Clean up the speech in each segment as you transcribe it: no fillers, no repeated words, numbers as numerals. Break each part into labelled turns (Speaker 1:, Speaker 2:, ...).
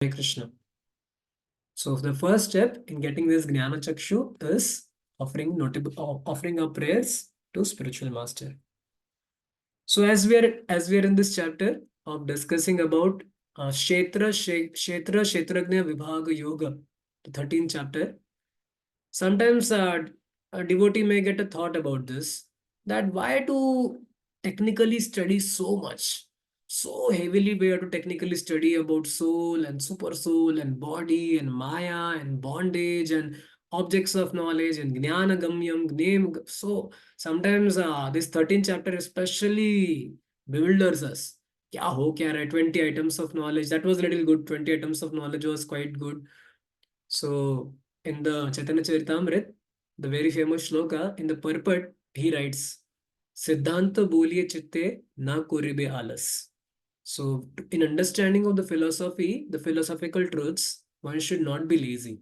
Speaker 1: Hare Krishna. So the first step in getting this Jnana Chakshu is offering our prayers to spiritual master. So as we are in this chapter of discussing about Kshetrajna Vibhaga Yoga, the 13th chapter. Sometimes a devotee may get a thought about this, that why to technically study so much, so heavily we have to technically study about soul and super soul and body and maya and bondage and objects of knowledge and jnana gamyam name. So sometimes this 13th chapter especially bewilders us. Kya ho kya raha hai? 20 items of knowledge. That was a little good. 20 items of knowledge was quite good. So in the Chaitanya Charitamrita, the very famous shloka, in the purport, he writes, Siddhanta boliye chitte na kuribe alas. So in understanding of the philosophy, the philosophical truths, one should not be lazy.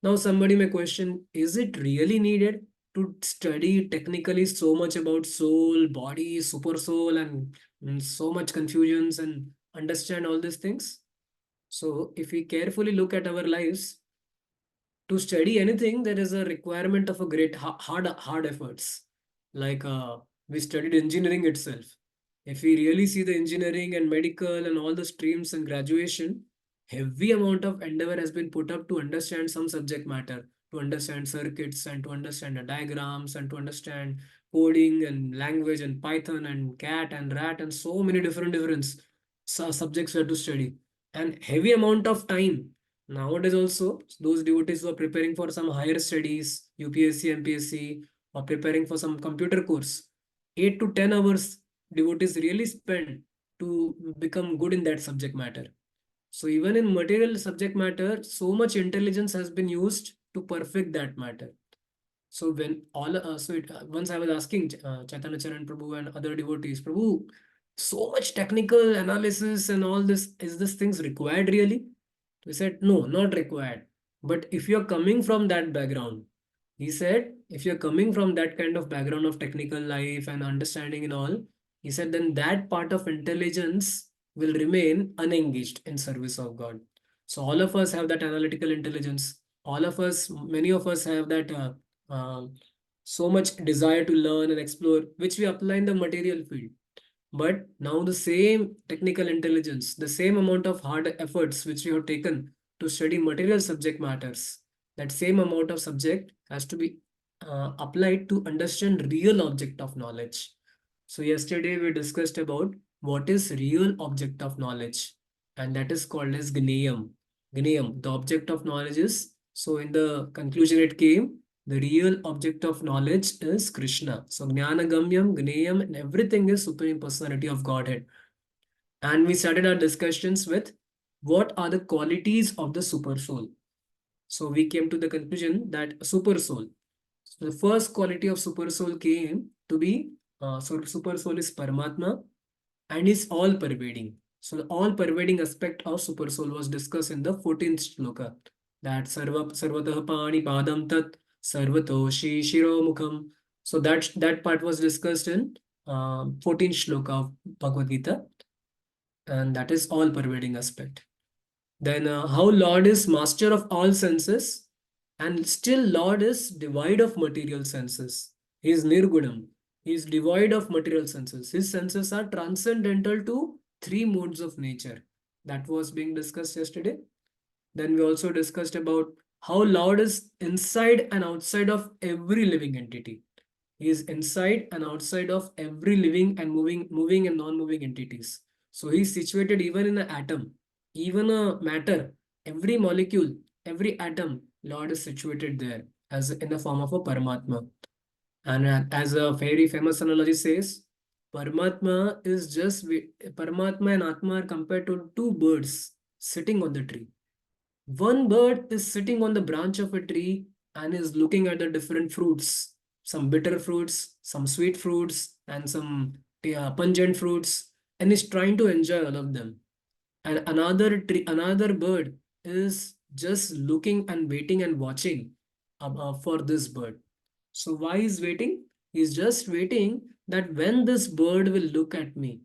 Speaker 1: Now somebody may question, is it really needed to study technically so much about soul, body, super soul, and so much confusions and understand all these things? So if we carefully look at our lives, to study anything, there is a requirement of a great hard efforts. Like we studied engineering itself. If we really see the engineering and medical and all the streams and graduation, heavy amount of endeavor has been put up to understand some subject matter, to understand circuits and to understand the diagrams and to understand coding and language and Python and cat and rat and so many different subjects we have to study, and heavy amount of time. Nowadays also, those devotees who are preparing for some higher studies, UPSC, MPSC, or preparing for some computer course, 8 to 10 hours devotees really spend to become good in that subject matter. So even in material subject matter, so much intelligence has been used to perfect that matter. So when once I was asking Chaitanya Charan Prabhu and other devotees, Prabhu, so much technical analysis and all this, is this things required really? We said, no, not required. But if you're coming from that background, he said, if you're coming from that kind of background of technical life and understanding and all, he said, then that part of intelligence will remain unengaged in service of God. So all of us have that analytical intelligence. All of us, many of us have that uh, so much desire to learn and explore, which we apply in the material field. But now the same technical intelligence, the same amount of hard efforts which we have taken to study material subject matters, that same amount of subject has to be applied to understand real object of knowledge. So yesterday we discussed about what is real object of knowledge, and that is called as Gneyam. Gneyam, the object of knowledge is, so in the conclusion it came, the real object of knowledge is Krishna. So Jnana Gamyam, Gneyam, and everything is Supreme Personality of Godhead. And we started our discussions with what are the qualities of the super soul. So we came to the conclusion that super soul. So the first quality of super soul came to be, so super soul is Paramatma and is all pervading. So the all pervading aspect of super soul was discussed in the 14th shloka, that sarvatah pani padam tat sarvatoshi shiromukham. So that part was discussed in 14th shloka of Bhagavad Gita, and that is all pervading aspect. Then how Lord is master of all senses, and still Lord is devoid of material senses. He is nirgunam. He is devoid of material senses. His senses are transcendental to three modes of nature. That was being discussed yesterday. Then we also discussed about how Lord is inside and outside of every living entity. He is inside and outside of every living and moving and non-moving entities. So he is situated even in an atom, even a matter, every molecule, every atom, Lord is situated there as in the form of a Paramatma. And as a very famous analogy says, Paramatma and Atma are compared to two birds sitting on the tree. One bird is sitting on the branch of a tree and is looking at the different fruits, some bitter fruits, some sweet fruits, and some pungent fruits, and is trying to enjoy all of them. And another bird is just looking and waiting and watching for this bird. So why is waiting? He's just waiting that when this bird will look at me.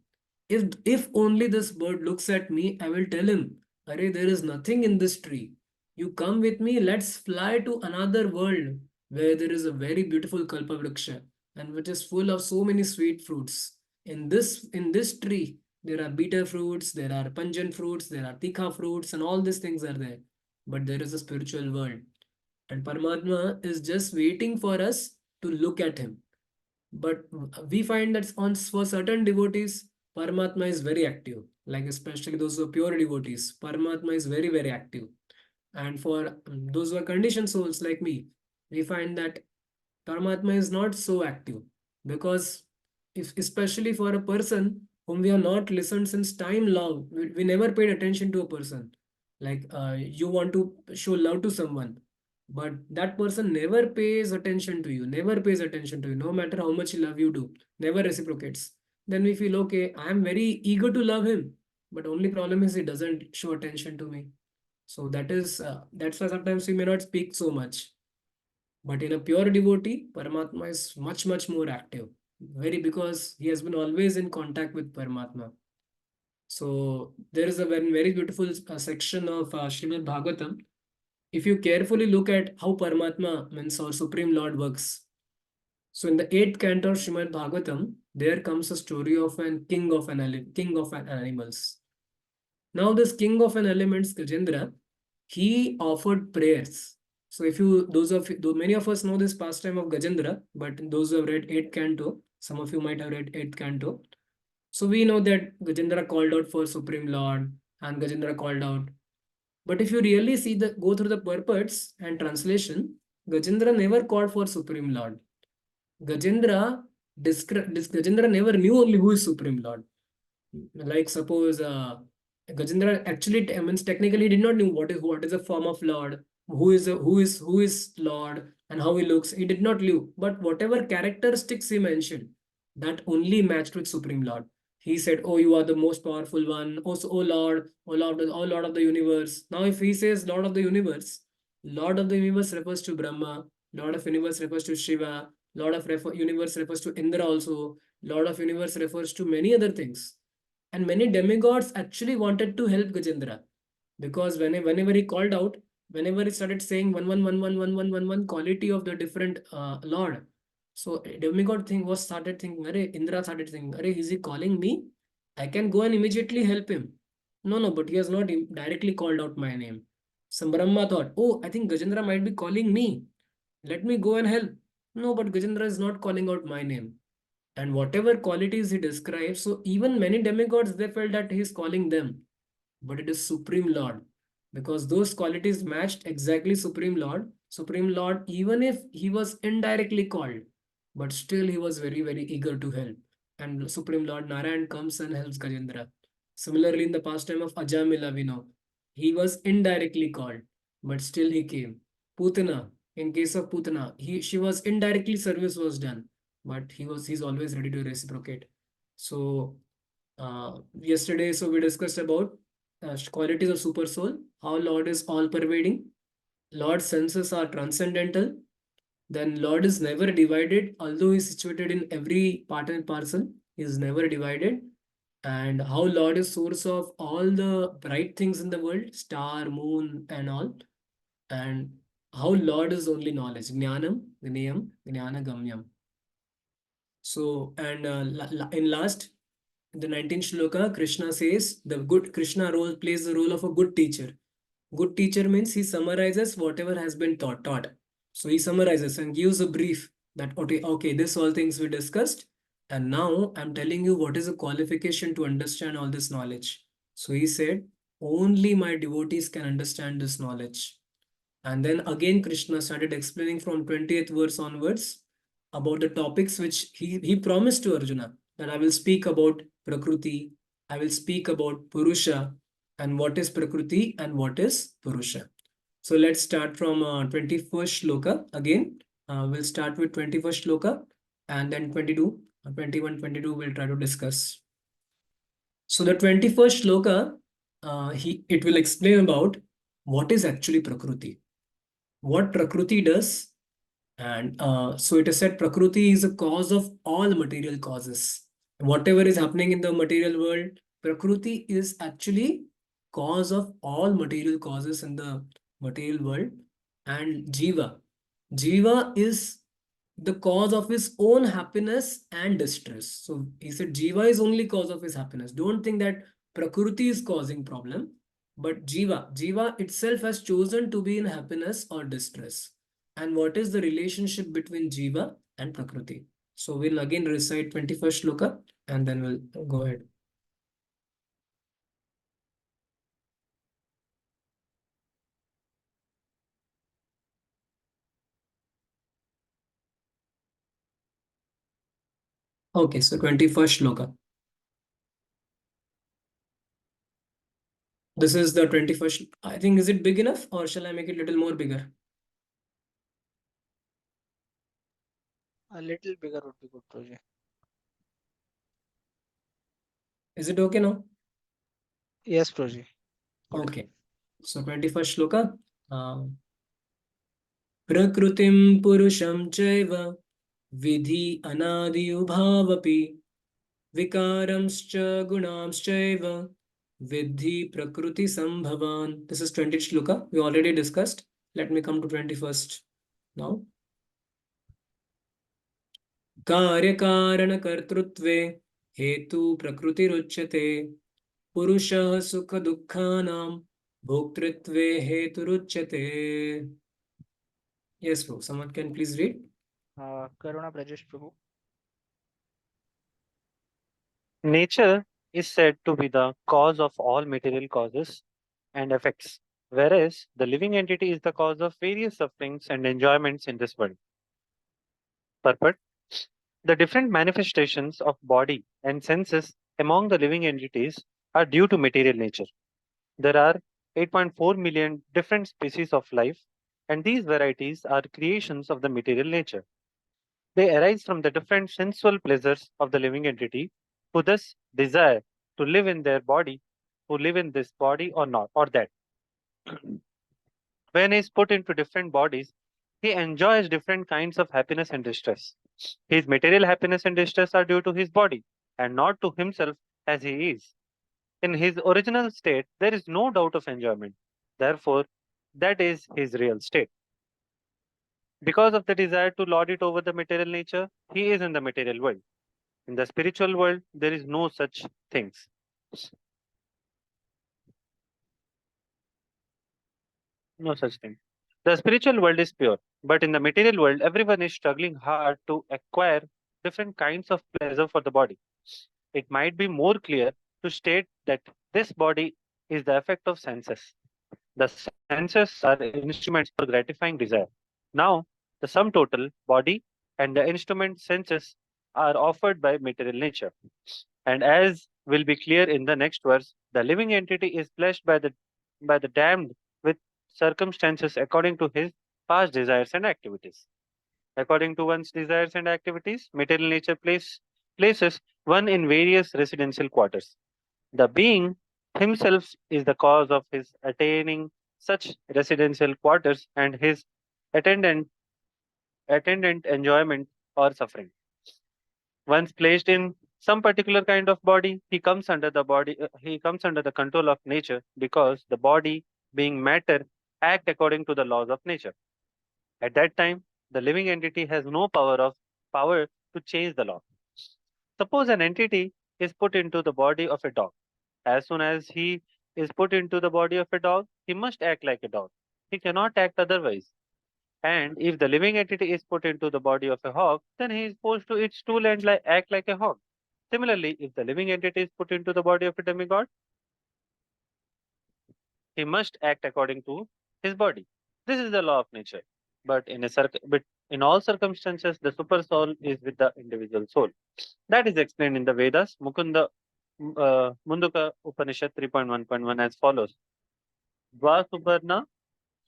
Speaker 1: If only this bird looks at me, I will tell him Arey, there is nothing in this tree. You come with me, let's fly to another world where there is a very beautiful kalpavriksha and which is full of so many sweet fruits. In this tree, there are bitter fruits, there are pungent fruits, there are tikha fruits, and all these things are there. But there is a spiritual world. And Paramatma is just waiting for us to look at him. But we find that on for certain devotees, Paramatma is very active. Like especially those who are pure devotees, Paramatma is very, very active. And for those who are conditioned souls like me, we find that Paramatma is not so active because if especially for a person whom we have not listened since time long, we never paid attention to a person. Like you want to show love to someone, but that person never pays attention to you, never pays attention to you, no matter how much love you do, never reciprocates. Then we feel okay, I am very eager to love him, but only problem is he doesn't show attention to me. So that's why sometimes we may not speak so much. But in a pure devotee, Paramatma is much, much more active. Very because he has been always in contact with Paramatma. So there is a very beautiful section of Srimad Bhagavatam. If you carefully look at how Paramatma means our Supreme Lord works. So in the eighth canto of Srimad Bhagavatam, there comes a story of an king of an animals. Now this king of an elements, Gajendra, he offered prayers. So if you, those of though many of us know this pastime of Gajendra, but those who have read 8th canto, some of you might have read 8th canto. So we know that Gajendra called out for Supreme Lord and Gajendra called out. But if you really see the go through the purports and translation, Gajendra never called for Supreme Lord. Gajendra Gajendra never knew only who is Supreme Lord. Like suppose Gajendra actually means technically did not know what is a form of Lord, who is Lord, and how he looks. He did not live, but whatever characteristics he mentioned, that only matched with Supreme Lord. He said, "Oh, you are the most powerful one. Also, oh Lord of the universe." Now, if he says Lord of the universe, Lord of the universe refers to Brahma. Lord of universe refers to Shiva. Universe refers to Indra also. Lord of universe refers to many other things. And many demigods actually wanted to help Gajendra because whenever he called out, whenever he started saying one quality of the different lord, so a demigod thing was started thinking, Arey, Indra started thinking, Arey, is he calling me? I can go and immediately help him. No, no, but he has not directly called out my name. Some Brahma thought, oh, I think Gajendra might be calling me. Let me go and help. No, but Gajendra is not calling out my name. And whatever qualities he describes, so even many demigods, they felt that he is calling them, but it is Supreme Lord. Because those qualities matched exactly Supreme Lord. Supreme Lord, even if he was indirectly called, but still he was very, very eager to help. And Supreme Lord Narayan comes and helps Gajendra. Similarly, in the pastime of Ajamila, we know he was indirectly called, but still he came. Putana, in case of Putana, she was indirectly service was done, but he's always ready to reciprocate. So yesterday, so we discussed about qualities of super soul, how Lord is all pervading, Lord's senses are transcendental, then Lord is never divided, although he's situated in every part and parcel, he is never divided, and how Lord is source of all the bright things in the world, star, moon, and all, and how Lord is only knowledge, jnanam, gnayam, jnana gamyam. So, and in last, the 19th shloka, Krishna says the good Krishna role plays the role of a good teacher. Good teacher means he summarizes whatever has been taught. So he summarizes and gives a brief that okay, this all things we discussed, and now I'm telling you what is a qualification to understand all this knowledge. So he said, only my devotees can understand this knowledge. And then again, Krishna started explaining from 20th verse onwards about the topics which he promised to Arjuna that I will speak about Prakriti, I will speak about Purusha, and what is Prakriti and what is Purusha. So let's start from 21st shloka. Again, we'll start with 21st shloka and then 22, 21, 22 we'll try to discuss. So the 21st shloka, it will explain about what is actually Prakriti, what Prakriti does. And so it is said Prakriti is a cause of all material causes. Whatever is happening in the material world, Prakriti is actually cause of all material causes in the material world. And Jiva is the cause of his own happiness and distress. So he said Jiva is only cause of his happiness. Don't think that Prakriti is causing problem, but Jiva itself has chosen to be in happiness or distress. And what is the relationship between Jiva and Prakriti? So we'll again recite 21st shloka and then we'll go ahead. Okay, so 21st shloka. This is the 21st. I think, is it big enough or shall I make it a little more bigger?
Speaker 2: A little bigger would be good, Prajay.
Speaker 1: Is it okay now?
Speaker 2: Yes, Prajay. Good.
Speaker 1: Okay. So 21st shloka. Prakrutim purusham chaiva vidhi anadi ubhavapi vikaramscha gunamschaiva vidhi prakriti sambhavan. This is 20th shloka. We already discussed. Let me come to 21st now. कार्यकारणकर्तृत्वे हेतु प्रकृतिरुच्यते पुरुषः सुख दुःखानां भोक्तृत्वे हेतुरुच्यते. Yes, bro. Someone can please read.
Speaker 2: Karuna Brajesh Prabhu.
Speaker 3: Nature is said to be the cause of all material causes and effects, whereas the living entity is the cause of various sufferings and enjoyments in this world. Purport: the different manifestations of body and senses among the living entities are due to material nature. There are 8.4 million different species of life, and these varieties are creations of the material nature. They arise from the different sensual pleasures of the living entity, who thus desire to live in their body, who live in this body or not, or that. When he is put into different bodies, he enjoys different kinds of happiness and distress. His material happiness and distress are due to his body and not to himself as he is. In his original state, there is no doubt of enjoyment. Therefore, that is his real state. Because of the desire to lord it over the material nature, he is in the material world. In the spiritual world, there is no such things. No such thing. The spiritual world is pure, but in the material world, everyone is struggling hard to acquire different kinds of pleasure for the body. It might be more clear to state that this body is the effect of senses. The senses are instruments for gratifying desire. Now, the sum total, body, and the instrument senses are offered by material nature. And as will be clear in the next verse, the living entity is blessed by the damned with circumstances according to his past desires and activities. According to one's desires and activities, material nature places one in various residential quarters. The being himself is the cause of his attaining such residential quarters and his attendant attendant enjoyment or suffering. Once placed in some particular kind of body, he comes under the control of nature because the body, being matter, act according to the laws of nature. At that time, the living entity has no power to change the law. Suppose an entity is put into the body of a dog. As soon as he is put into the body of a dog, he must act like a dog. He cannot act otherwise. And if the living entity is put into the body of a hog, then he is forced to eat stool and act like a hog. Similarly, if the living entity is put into the body of a demigod, he must act according to his body. This is the law of nature. But in all circumstances, the super soul is with the individual soul. That is explained in the Vedas, Munduka Upanishad 3.1.1 as follows. Dvasubarna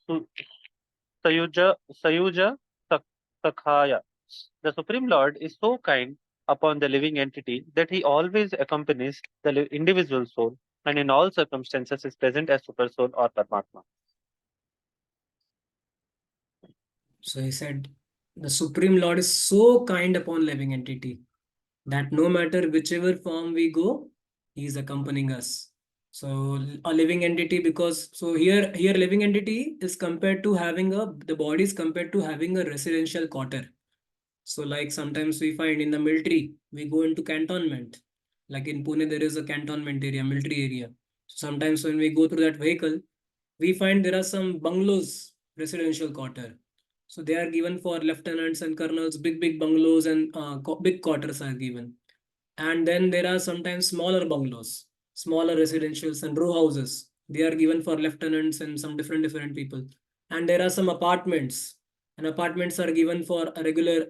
Speaker 3: su- Sayuja Sakhaya. The Supreme Lord is so kind upon the living entity that he always accompanies the individual soul and in all circumstances is present as Super Soul or Paramatma.
Speaker 1: So he said, the Supreme Lord is so kind upon living entity that no matter whichever form we go, he is accompanying us. So a living entity, because so here living entity is compared to having the body is compared to having a residential quarter. So like sometimes we find in the military, we go into cantonment. Like in Pune, there is a cantonment area, military area. So sometimes when we go through that vehicle, we find there are some bungalows, residential quarter. So they are given for lieutenants and colonels, big bungalows and big quarters are given. And then there are sometimes smaller bungalows, smaller residentials and row houses. They are given for lieutenants and some different people. And there are some apartments, and apartments are given for a regular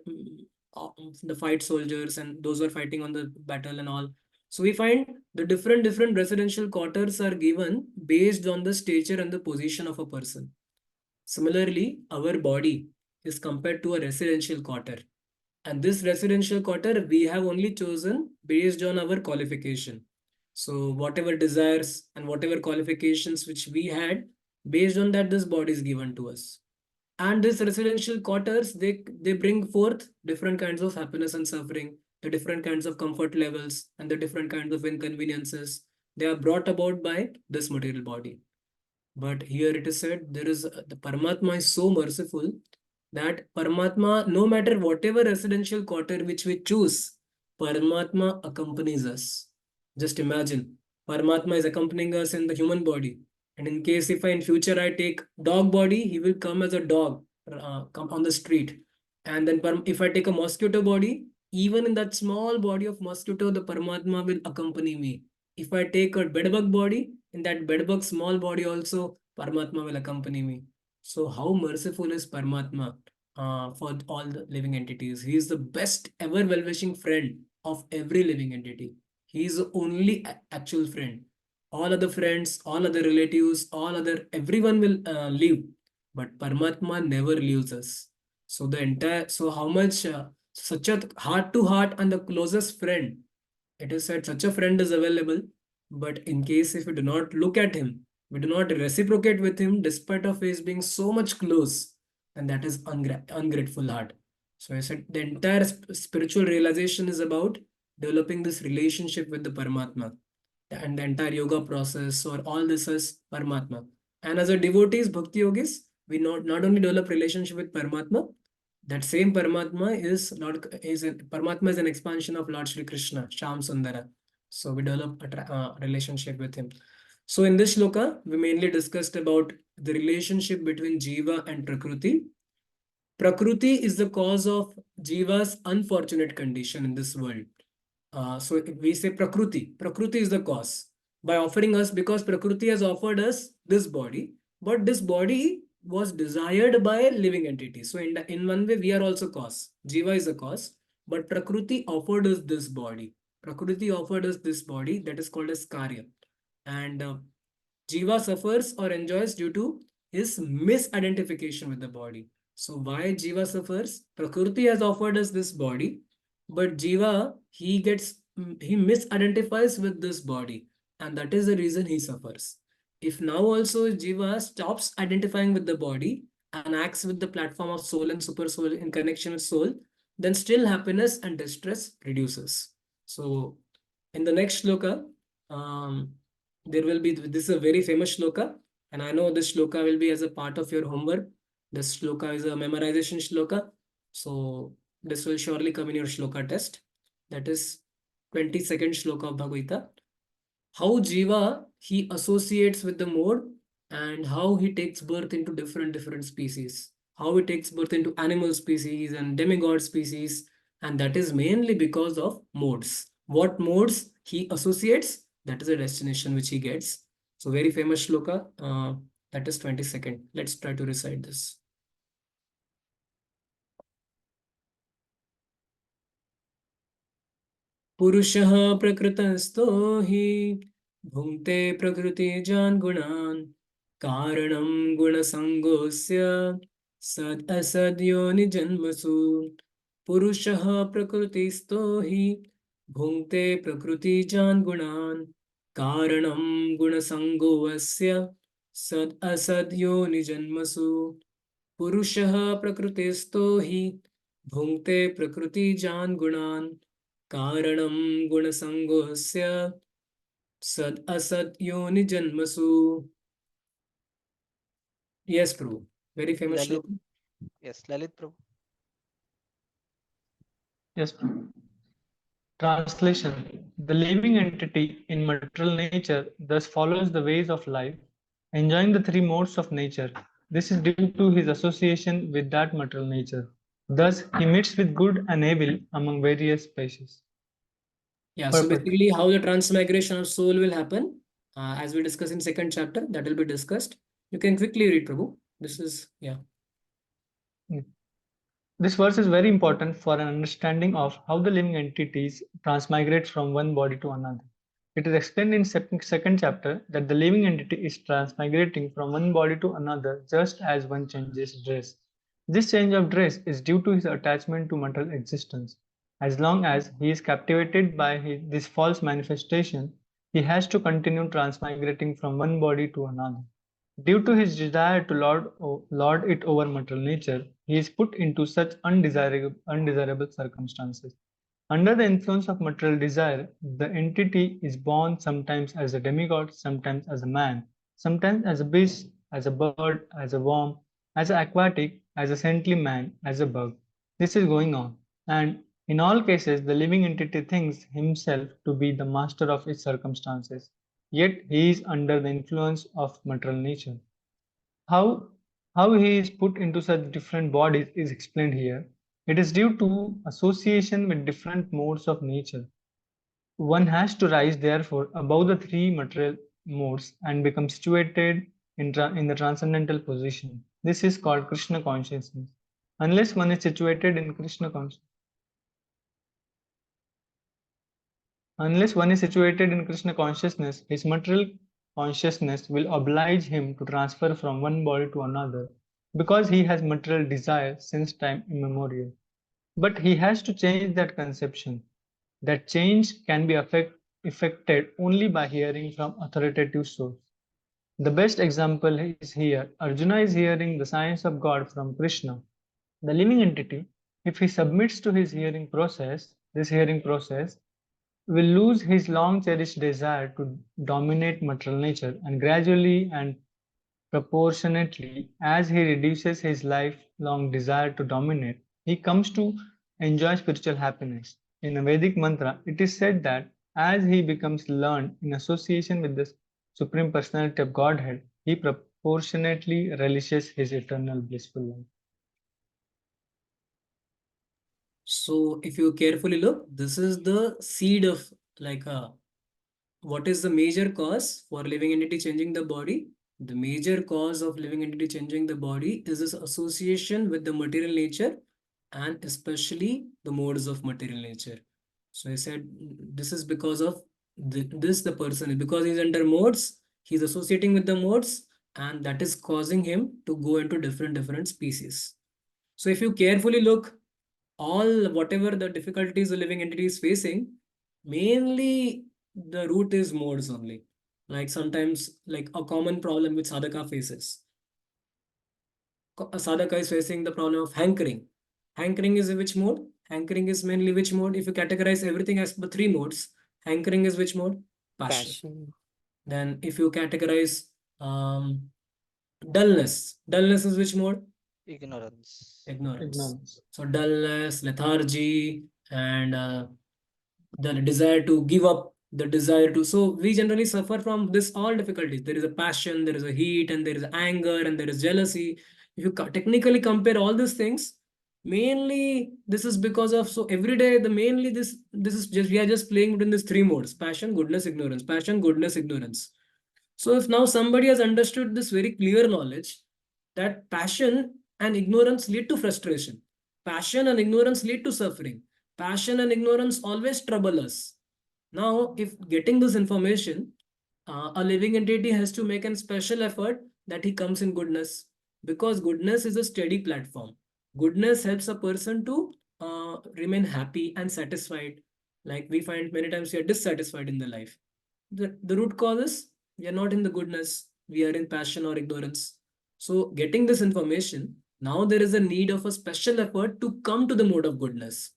Speaker 1: the fight soldiers and those who are fighting on the battle and all. So we find the different residential quarters are given based on the stature and the position of a person. Similarly, our body is compared to a residential quarter, and this residential quarter we have only chosen based on our qualification. So whatever desires and whatever qualifications which we had, based on that this body is given to us. And these residential quarters, they bring forth different kinds of happiness and suffering, the different kinds of comfort levels and the different kinds of inconveniences. They are brought about by this material body. But here it is said there is the Paramatma is so merciful that Paramatma, no matter whatever residential quarter which we choose, Paramatma accompanies us. Just imagine, Paramatma is accompanying us in the human body. And in case if I in future I take dog body, he will come as a dog, come on the street. And then if I take a mosquito body, even in that small body of mosquito, the Paramatma will accompany me. If I take a bedbug body, in that bedbug small body also, Paramatma will accompany me. So how merciful is Paramatma for all the living entities? He is the best ever well-wishing friend of every living entity. He is the only actual friend. All other friends, all other relatives, all other everyone will leave, but Paramatma never leaves us. So the entire so how much such a heart to heart and the closest friend, it is said such a friend is available, but in case if we do not look at him, we do not reciprocate with him despite of his being so much close, and that is ungrateful heart. So I said the entire spiritual realization is about developing this relationship with the Paramatma, and the entire yoga process or all this is Paramatma. And as a devotees, Bhakti yogis, we not only develop relationship with Paramatma, that same Paramatma is Paramatma is an expansion of Lord Shri Krishna, Sham Sundara. So we develop a relationship with him. So in this shloka, we mainly discussed about the relationship between Jiva and Prakriti. Prakriti is the cause of Jiva's unfortunate condition in this world. So if we say Prakriti is the cause by offering us, because Prakriti has offered us this body, but this body was desired by living entities. So in one way, we are also cause. Jiva is a cause, but Prakriti offered us this body. Prakriti offered us this body that is called as Karya. And Jiva suffers or enjoys due to his misidentification with the body. So why Jiva suffers? Prakriti has offered us this body, but Jiva, he misidentifies with this body, and that is the reason he suffers. If now also Jiva stops identifying with the body and acts with the platform of soul and super soul in connection with soul, then still happiness and distress reduces. So in the next shloka, there will be this is a very famous shloka, and I know this shloka will be as a part of your homework. This shloka is a memorization shloka, so this will surely come in your shloka test. That is 22nd shloka of Bhagavad Gita. How Jiva he associates with the mode, and how he takes birth into different species. How he takes birth into animal species and demigod species, and that is mainly because of modes. What modes he associates, that is a destination which he gets. So very famous shloka. That is 22nd. Let's try to recite this. पुरुषः प्रकृतस्थो हि भुङ्क्ते प्रकृतिजान् गुणान् कारणं गुणसङ्गोऽस्य सद् असद्योनिजन्मसु पुरुषः प्रकृतिस्थो हि भुङ्क्ते प्रकृतिजान् गुणान् कारणं गुणसङ्गोऽस्य सद् असद्योनिजन्मसु पुरुषः प्रकृतिस्थो हि भुङ्क्ते प्रकृतिजान् गुणान् कारणं गुणसङ्गोऽस्य Sad asat yoni janmasu. Yes, Prabhu. Very famous
Speaker 2: Lalit,
Speaker 1: shloka.
Speaker 2: yes, Lalit Prabhu.
Speaker 4: Yes. Translation: the living entity in material nature thus follows the ways of life, enjoying the three modes of nature. This is due to his association with that material nature. Thus, he meets with good and evil among various species.
Speaker 1: Yeah, so
Speaker 4: Purport.
Speaker 1: basically how the transmigration of soul will happen, as we discuss in second chapter, that will be discussed. You can quickly read, Prabhu. This is, yeah.
Speaker 4: This verse is very important for an understanding of how the living entities transmigrate from one body to another. It is explained in second chapter that the living entity is transmigrating from one body to another just as one changes dress. This change of dress is due to his attachment to material existence. As long as he is captivated by this false manifestation, he has to continue transmigrating from one body to another. Due to his desire to lord it over material nature, he is put into such undesirable circumstances. Under the influence of material desire, the entity is born sometimes as a demigod, sometimes as a man, sometimes as a beast, as a bird, as a worm, as an aquatic, as a saintly man, as a bug. This is going on, and in all cases, the living entity thinks himself to be the master of his circumstances, yet he is under the influence of material nature. How, how he is put into such different bodies is explained here. It is due to association with different modes of nature. One has to rise, therefore, above the three material modes and become situated in the transcendental position. This is called Krishna consciousness. Unless one is situated in Krishna consciousness, Unless one is situated in Krishna consciousness, his material consciousness will oblige him to transfer from one body to another because he has material desire since time immemorial. But he has to change that conception. That change can be effected only by hearing from authoritative source. The best example is here. Arjuna is hearing the science of God from Krishna. The living entity, if he submits to this hearing process, will lose his long cherished desire to dominate material nature, and gradually and proportionately, as he reduces his lifelong desire to dominate, he comes to enjoy spiritual happiness. In a Vedic mantra, it is said that as he becomes learned in association with the Supreme Personality of Godhead, he proportionately relishes his eternal blissful life.
Speaker 1: So if you carefully look, this is the seed of like what is the major cause for living entity changing the body? The major cause of living entity changing the body is this association with the material nature and especially the modes of material nature. So I said this is because of the person, because he's under modes, he's associating with the modes, and that is causing him to go into different species. So if you carefully look, all whatever the difficulties the living entity is facing, mainly the root is modes only. Like sometimes, like a common problem which sadhaka faces. A sadhaka is facing the problem of hankering. Hankering is which mode? Hankering is mainly which mode? If you categorize everything as the three modes, hankering is which mode? Passion.
Speaker 2: Passion.
Speaker 1: Then if you categorize dullness, dullness is which mode?
Speaker 2: Ignorance.
Speaker 1: Ignorance.
Speaker 4: Ignorance.
Speaker 1: So dullness, lethargy, and the desire to give up, the desire to. So we generally suffer from this all difficulties. There is a passion, there is a heat, and there is anger, and there is jealousy. If you technically compare all these things, mainly this is because of, so every day the mainly this is just, we are just playing between these three modes: passion, goodness, ignorance, passion, goodness, ignorance. So if now somebody has understood this very clear knowledge that passion and ignorance lead to frustration, passion and ignorance lead to suffering, passion and ignorance always trouble us. Now, if getting this information, a living entity has to make a special effort that he comes in goodness, because goodness is a steady platform. Goodness helps a person to remain happy and satisfied. Like we find many times we are dissatisfied in the life. The root cause is we are not in the goodness, we are in passion or ignorance. So getting this information, now there is a need of a special effort to come to the mode of goodness.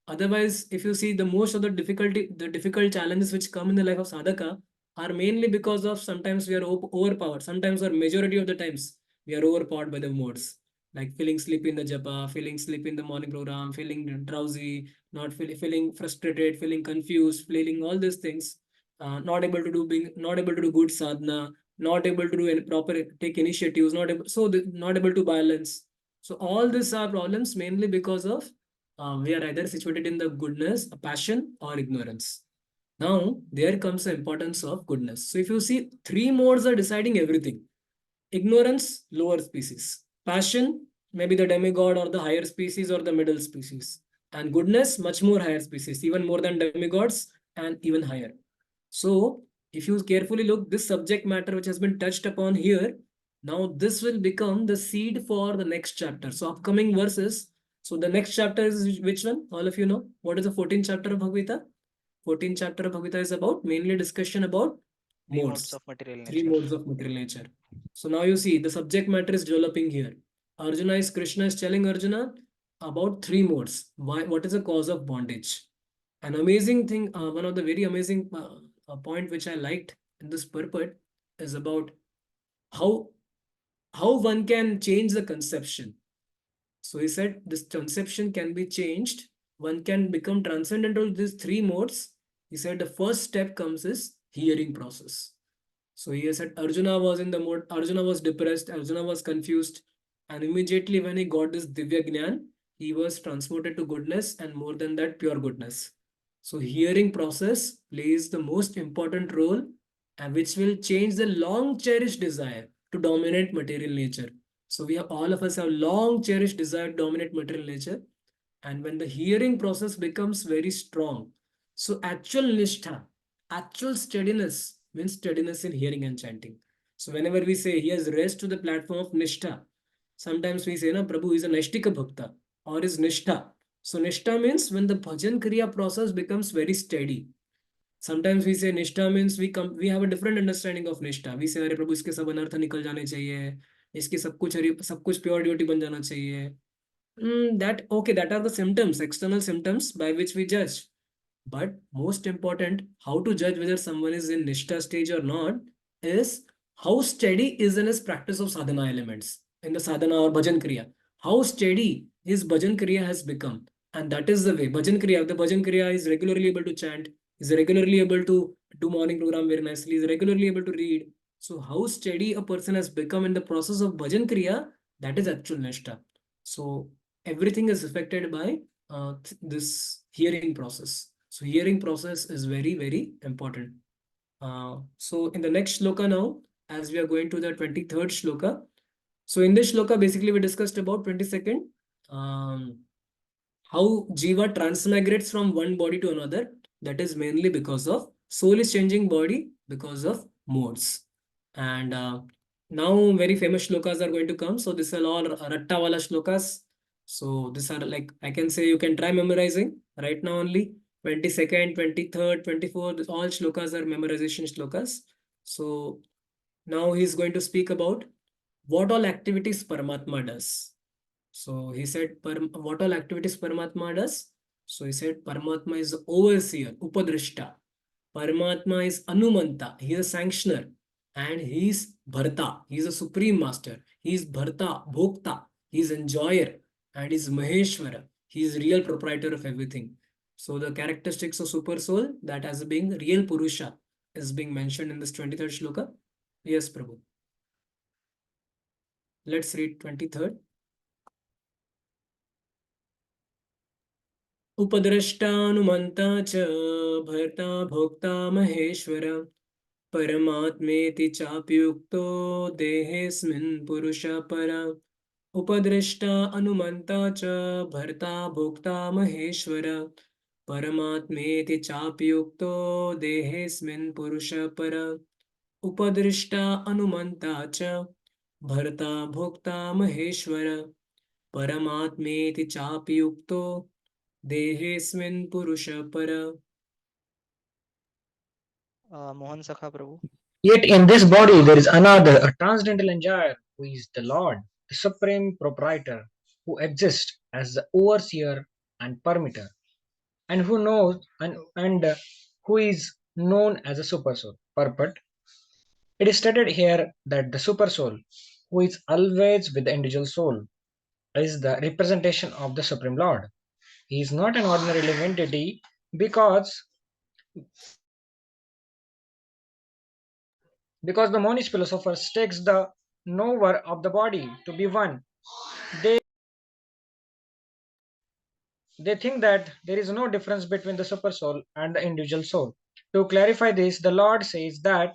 Speaker 1: Otherwise, if you see the most of the difficult challenges which come in the life of sadhaka, are mainly because of sometimes we are overpowered. Sometimes or majority of the times we are overpowered by the modes. Like feeling sleepy in the japa, feeling sleepy in the morning program, feeling drowsy, not feeling frustrated, feeling confused, feeling all these things, not able to do being not able to do good sadhana, not able to do any proper take initiatives, not able to balance. So all these are problems mainly because of we are either situated in the goodness, passion, or ignorance. Now, there comes the importance of goodness. So, if you see, three modes are deciding everything. Ignorance, lower species. Passion, maybe the demigod or the higher species or the middle species. And goodness, much more higher species, even more than demigods and even higher. So, if you carefully look, this subject matter which has been touched upon here, now this will become the seed for the next chapter. So, upcoming verses. So, the next chapter is which one? All of you know. What is the 14th chapter of Bhagavad Gita? 14th chapter of Bhagavad Gita is about mainly discussion about
Speaker 2: Three modes
Speaker 1: modes,
Speaker 2: of material
Speaker 1: three
Speaker 2: nature.
Speaker 1: modes of material nature. So now you see the subject matter is developing here. Krishna is telling Arjuna about three modes. Why? What is the cause of bondage? An amazing thing, one of the very amazing point which I liked in this purport is about how how one can change the conception. So he said this conception can be changed. One can become transcendental these three modes. He said the first step comes is hearing process. So he said Arjuna was in the mode, Arjuna was depressed, Arjuna was confused, and immediately when he got this Divya Gnan, he was transmuted to goodness and more than that, pure goodness. So hearing process plays the most important role and which will change the long cherished desire to dominate material nature. So we have all of us have long cherished desire to dominate material nature. And when the hearing process becomes very strong, so actual nishtha, actual steadiness means steadiness in hearing and chanting. So whenever we say he has raised to the platform of nishtha, sometimes we say, na, Prabhu is a Naishtika Bhakta or is nishtha. So nishtha means when the bhajan kriya process becomes very steady. Sometimes we say nishtha means we have a different understanding of nishtha. We say अरे प्रभु इसके सब अनर्थ निकल जाने चाहिए, इसके सब कुछ प्योर ड्यूटी बन जाना चाहिए. That okay, that are the symptoms, external symptoms by which we judge. But most important, how to judge whether someone is in Nishtha stage or not is how steady is in his practice of sadhana elements in the sadhana or bhajan kriya. How steady his bhajan kriya has become. And that is the way. Bhajan kriya, the bhajan kriya is regularly able to chant, is regularly able to do morning program very nicely, is regularly able to read. So how steady a person has become in the process of bhajan kriya, that is actual Nishtha. So everything is affected by this hearing process. So hearing process is very, very important. So in the next shloka now, as we are going to the 23rd shloka. So in this shloka, basically we discussed about 22nd, how Jiva transmigrates from one body to another. That is mainly because of soul is changing body because of modes. And now very famous shlokas are going to come. So this are all Rattawala shlokas. So these are like, I can say you can try memorizing right now only. 22nd, 23rd, 24th, all shlokas are memorization shlokas. So now he's going to speak about what all activities Paramatma does. So he said, what all activities Paramatma does? So he said, Paramatma is the overseer, Upadrishta. Paramatma is Anumanta, he is a sanctioner. And he is Bharta, he is a supreme master. He is Bharta, Bhokta, he is enjoyer. And he is Maheshwara, he is real proprietor of everything. So the characteristics of super soul that as being real Purusha is being mentioned in this 23rd shloka. Yes, Prabhu. Let's read 23rd. उपद्रष्टानुमन्ता च भर्ता भोक्ता महेश्वर परमात्मेति चाप्युक्तो देहेऽस्मिन् पुरुषः पर उपद्रष्टा अनुमन्ता च भर्ता भोक्ता महेश्वर परमात्मेति चाप्युक्तो देहेऽस्मिन् पुरुषः पर उपदृष्टा अनुमन्ता च भर्ता भोक्ता महेश्वर परमात्मेति चाप्युक्तो देहेऽस्मिन् पुरुषः पर.
Speaker 2: Mohan Sakha Prabhu.
Speaker 5: Yet in this body there is another, a transcendental enjoyer, who is the Lord, the supreme proprietor, who exists as the overseer and permitter, and who knows and who is known as a supersoul. Purport. It is stated here that the supersoul, who is always with the individual soul, is the representation of the Supreme Lord. He is not an ordinary living entity because the monist philosophers takes the knower of the body to be one. They they think that there is no difference between the super soul and the individual soul. To clarify this, the Lord says that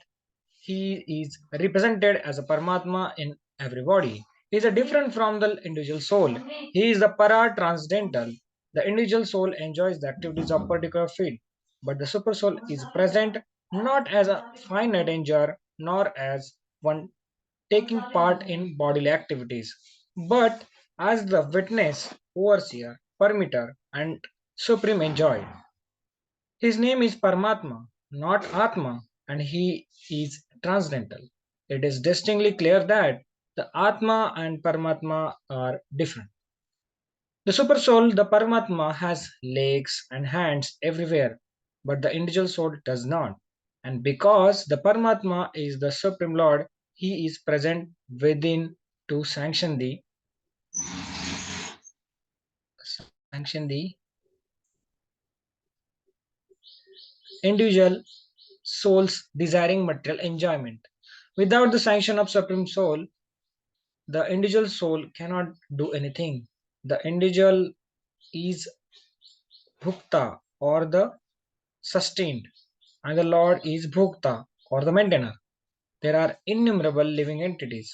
Speaker 5: he is represented as a Paramatma in every body. He is a different from the individual soul. He is the para transcendental. The individual soul enjoys the activities of particular field, but the super soul is present not as a finite enjoyer nor as one taking part in bodily activities, but as the witness, overseer, permitter, and supreme enjoyer. His name is Paramatma, not Atma, and he is transcendental. It is distinctly clear that the Atma and Paramatma are different. The Supersoul, the Paramatma, has legs and hands everywhere, but the individual soul does not. And because the Paramatma is the Supreme Lord, he is present within to sanction the individual soul's desiring material enjoyment. Without the sanction of Supreme Soul, the individual soul cannot do anything. The individual is bhukta or the sustained, and the Lord is bhukta or the maintainer. There are innumerable living entities,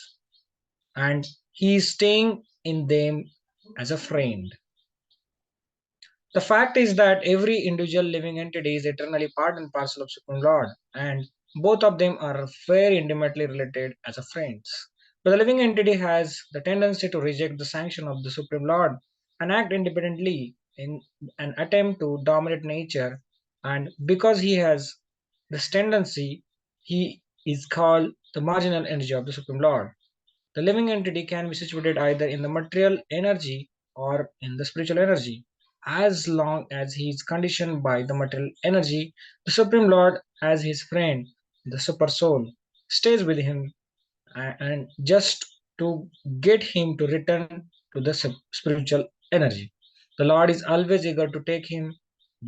Speaker 5: and he is staying in them as a friend. The fact is that every individual living entity is eternally part and parcel of Supreme Lord, and both of them are very intimately related as a friends. But the living entity has the tendency to reject the sanction of the Supreme Lord and act independently in an attempt to dominate nature, and because he has this tendency, he is called the marginal energy of the Supreme Lord. The living entity can be situated either in the material energy or in the spiritual energy. As long as he is conditioned by the material energy, the Supreme Lord, as his friend, the Super Soul, stays with him and just to get him to return to the spiritual energy. The Lord is always eager to take him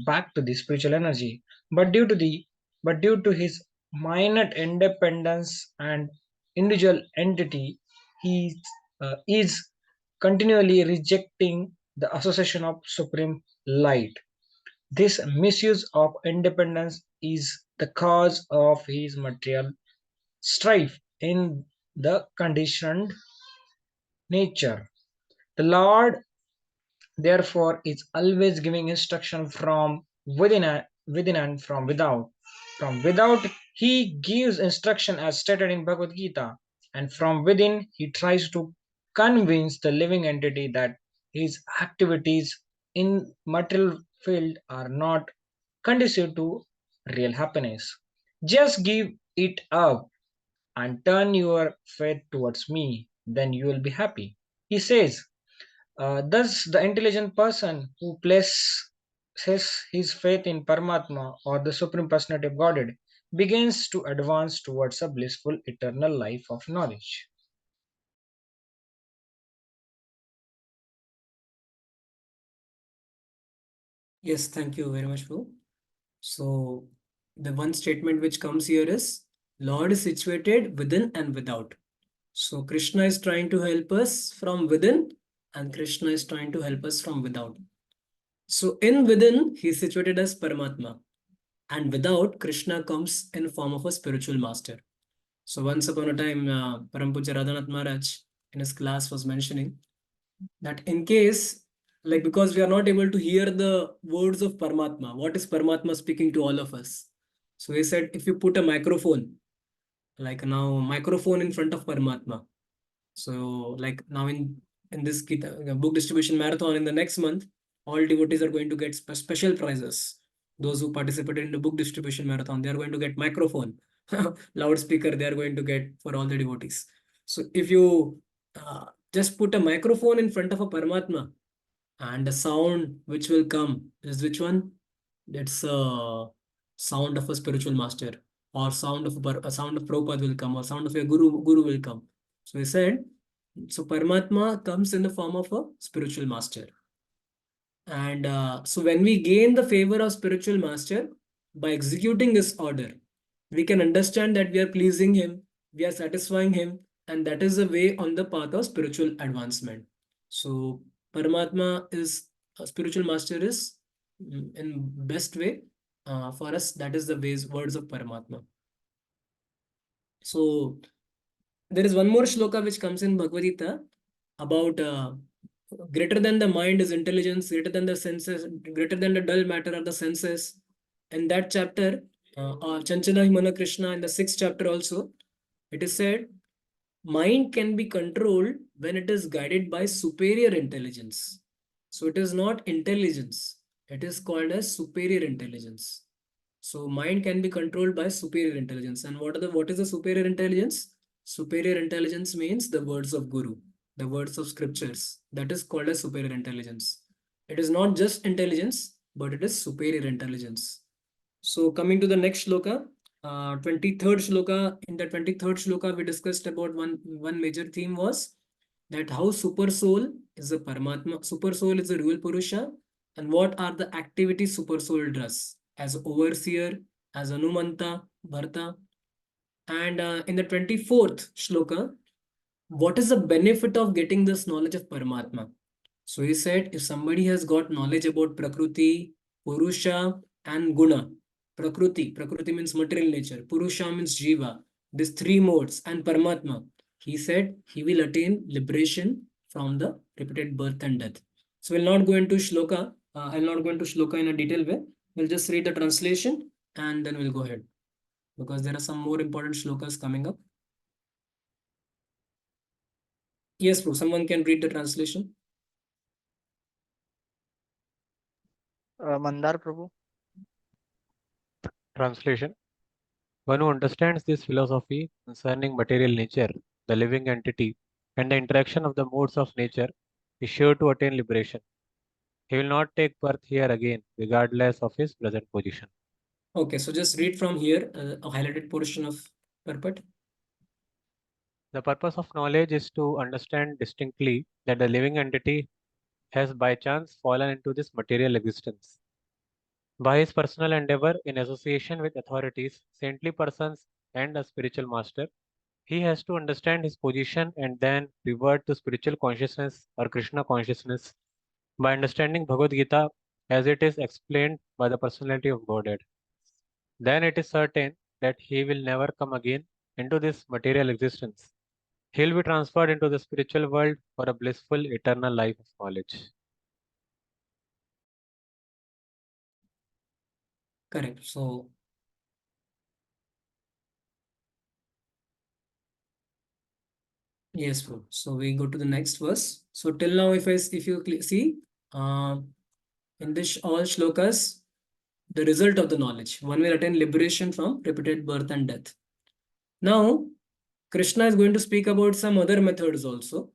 Speaker 5: back to the spiritual energy, but due to his minor independence and individual entity, he is continually rejecting the association of supreme light. This misuse of independence is the cause of his material strife in the conditioned nature. The Lord, therefore, is always giving instruction from within and from without. From without, he gives instruction as stated in Bhagavad Gita, and from within, he tries to convince the living entity that his activities in material field are not conducive to real happiness. Just give it up and turn your faith towards me, then you will be happy. He says, thus, the intelligent person who places his faith in Paramatma or the Supreme Personality of Godhead begins to advance towards a blissful eternal life of knowledge.
Speaker 1: Yes, thank you very much, bro. So the one statement which comes here is Lord is situated within and without. So Krishna is trying to help us from within and Krishna is trying to help us from without. So in within, he is situated as Paramatma, and without, Krishna comes in form of a spiritual master. So once upon a time, Param Pujya Radhanath Maharaj in his class was mentioning that in case, like because we are not able to hear the words of Paramatma, what is Paramatma speaking to all of us? So he said, if you put a microphone, like now microphone in front of Paramatma, so like now in this book distribution marathon in the next month, all devotees are going to get special prizes. Those who participated in the book distribution marathon, they are going to get microphone, loudspeaker. They are going to get for all the devotees. So if you just put a microphone in front of a Paramatma, and the sound which will come is which one? It's sound of a spiritual master, or sound of a sound of Prabhupada will come, or sound of a guru will come. So he said, so Paramatma comes in the form of a spiritual master. And so when we gain the favor of spiritual master by executing his order, we can understand that we are pleasing him, we are satisfying him, and that is the way on the path of spiritual advancement. So Paramatma is a spiritual master is in best way for us. That is the words of Paramatma. So there is one more shloka which comes in Bhagavad Gita about greater than the mind is intelligence, greater than the senses, greater than the dull matter of the senses. In that chapter, Chanchana Himana Krishna, in the 6th chapter also, it is said, mind can be controlled when it is guided by superior intelligence. So it is not intelligence, it is called as superior intelligence. So mind can be controlled by superior intelligence. And what is the superior intelligence? Superior intelligence means the words of Guru, the words of scriptures. That is called as superior intelligence. It is not just intelligence, but it is superior intelligence. So coming to the next shloka, 23rd shloka. In the 23rd shloka, we discussed about one major theme was that how super soul is a Paramatma, super soul is a real Purusha, and what are the activities super soul does as overseer, as Anumanta, Bharta. And in the 24th shloka, what is the benefit of getting this knowledge of Paramatma? So he said, if somebody has got knowledge about Prakriti, Purusha, and Guna, Prakriti means material nature, Purusha means Jiva, these three modes, and Paramatma, he said he will attain liberation from the repeated birth and death. So we'll not go into shloka. I'll not go into shloka in a detailed way. We'll just read the translation and then we'll go ahead, because there are some more important shlokas coming up. Yes, bro. Someone can read the translation.
Speaker 2: Mandar Prabhu.
Speaker 6: Translation. One who understands this philosophy concerning material nature, the living entity, and the interaction of the modes of nature is sure to attain liberation. He will not take birth here again, regardless of his present position.
Speaker 1: Okay, so just read from here, a highlighted portion of Purport.
Speaker 6: The purpose of knowledge is to understand distinctly that the living entity has by chance fallen into this material existence. By his personal endeavor in association with authorities, saintly persons, and a spiritual master, he has to understand his position and then revert to spiritual consciousness or Krishna consciousness by understanding Bhagavad Gita as it is explained by the personality of Godhead. Then it is certain that he will never come again into this material existence. He will be transferred into the spiritual world for a blissful eternal life of knowledge.
Speaker 1: Correct. So yes, bro. So we go to the next verse. So till now, if you see, in this all shlokas, the result of the knowledge, one will attain liberation from repeated birth and death. Now, Krishna is going to speak about some other methods also.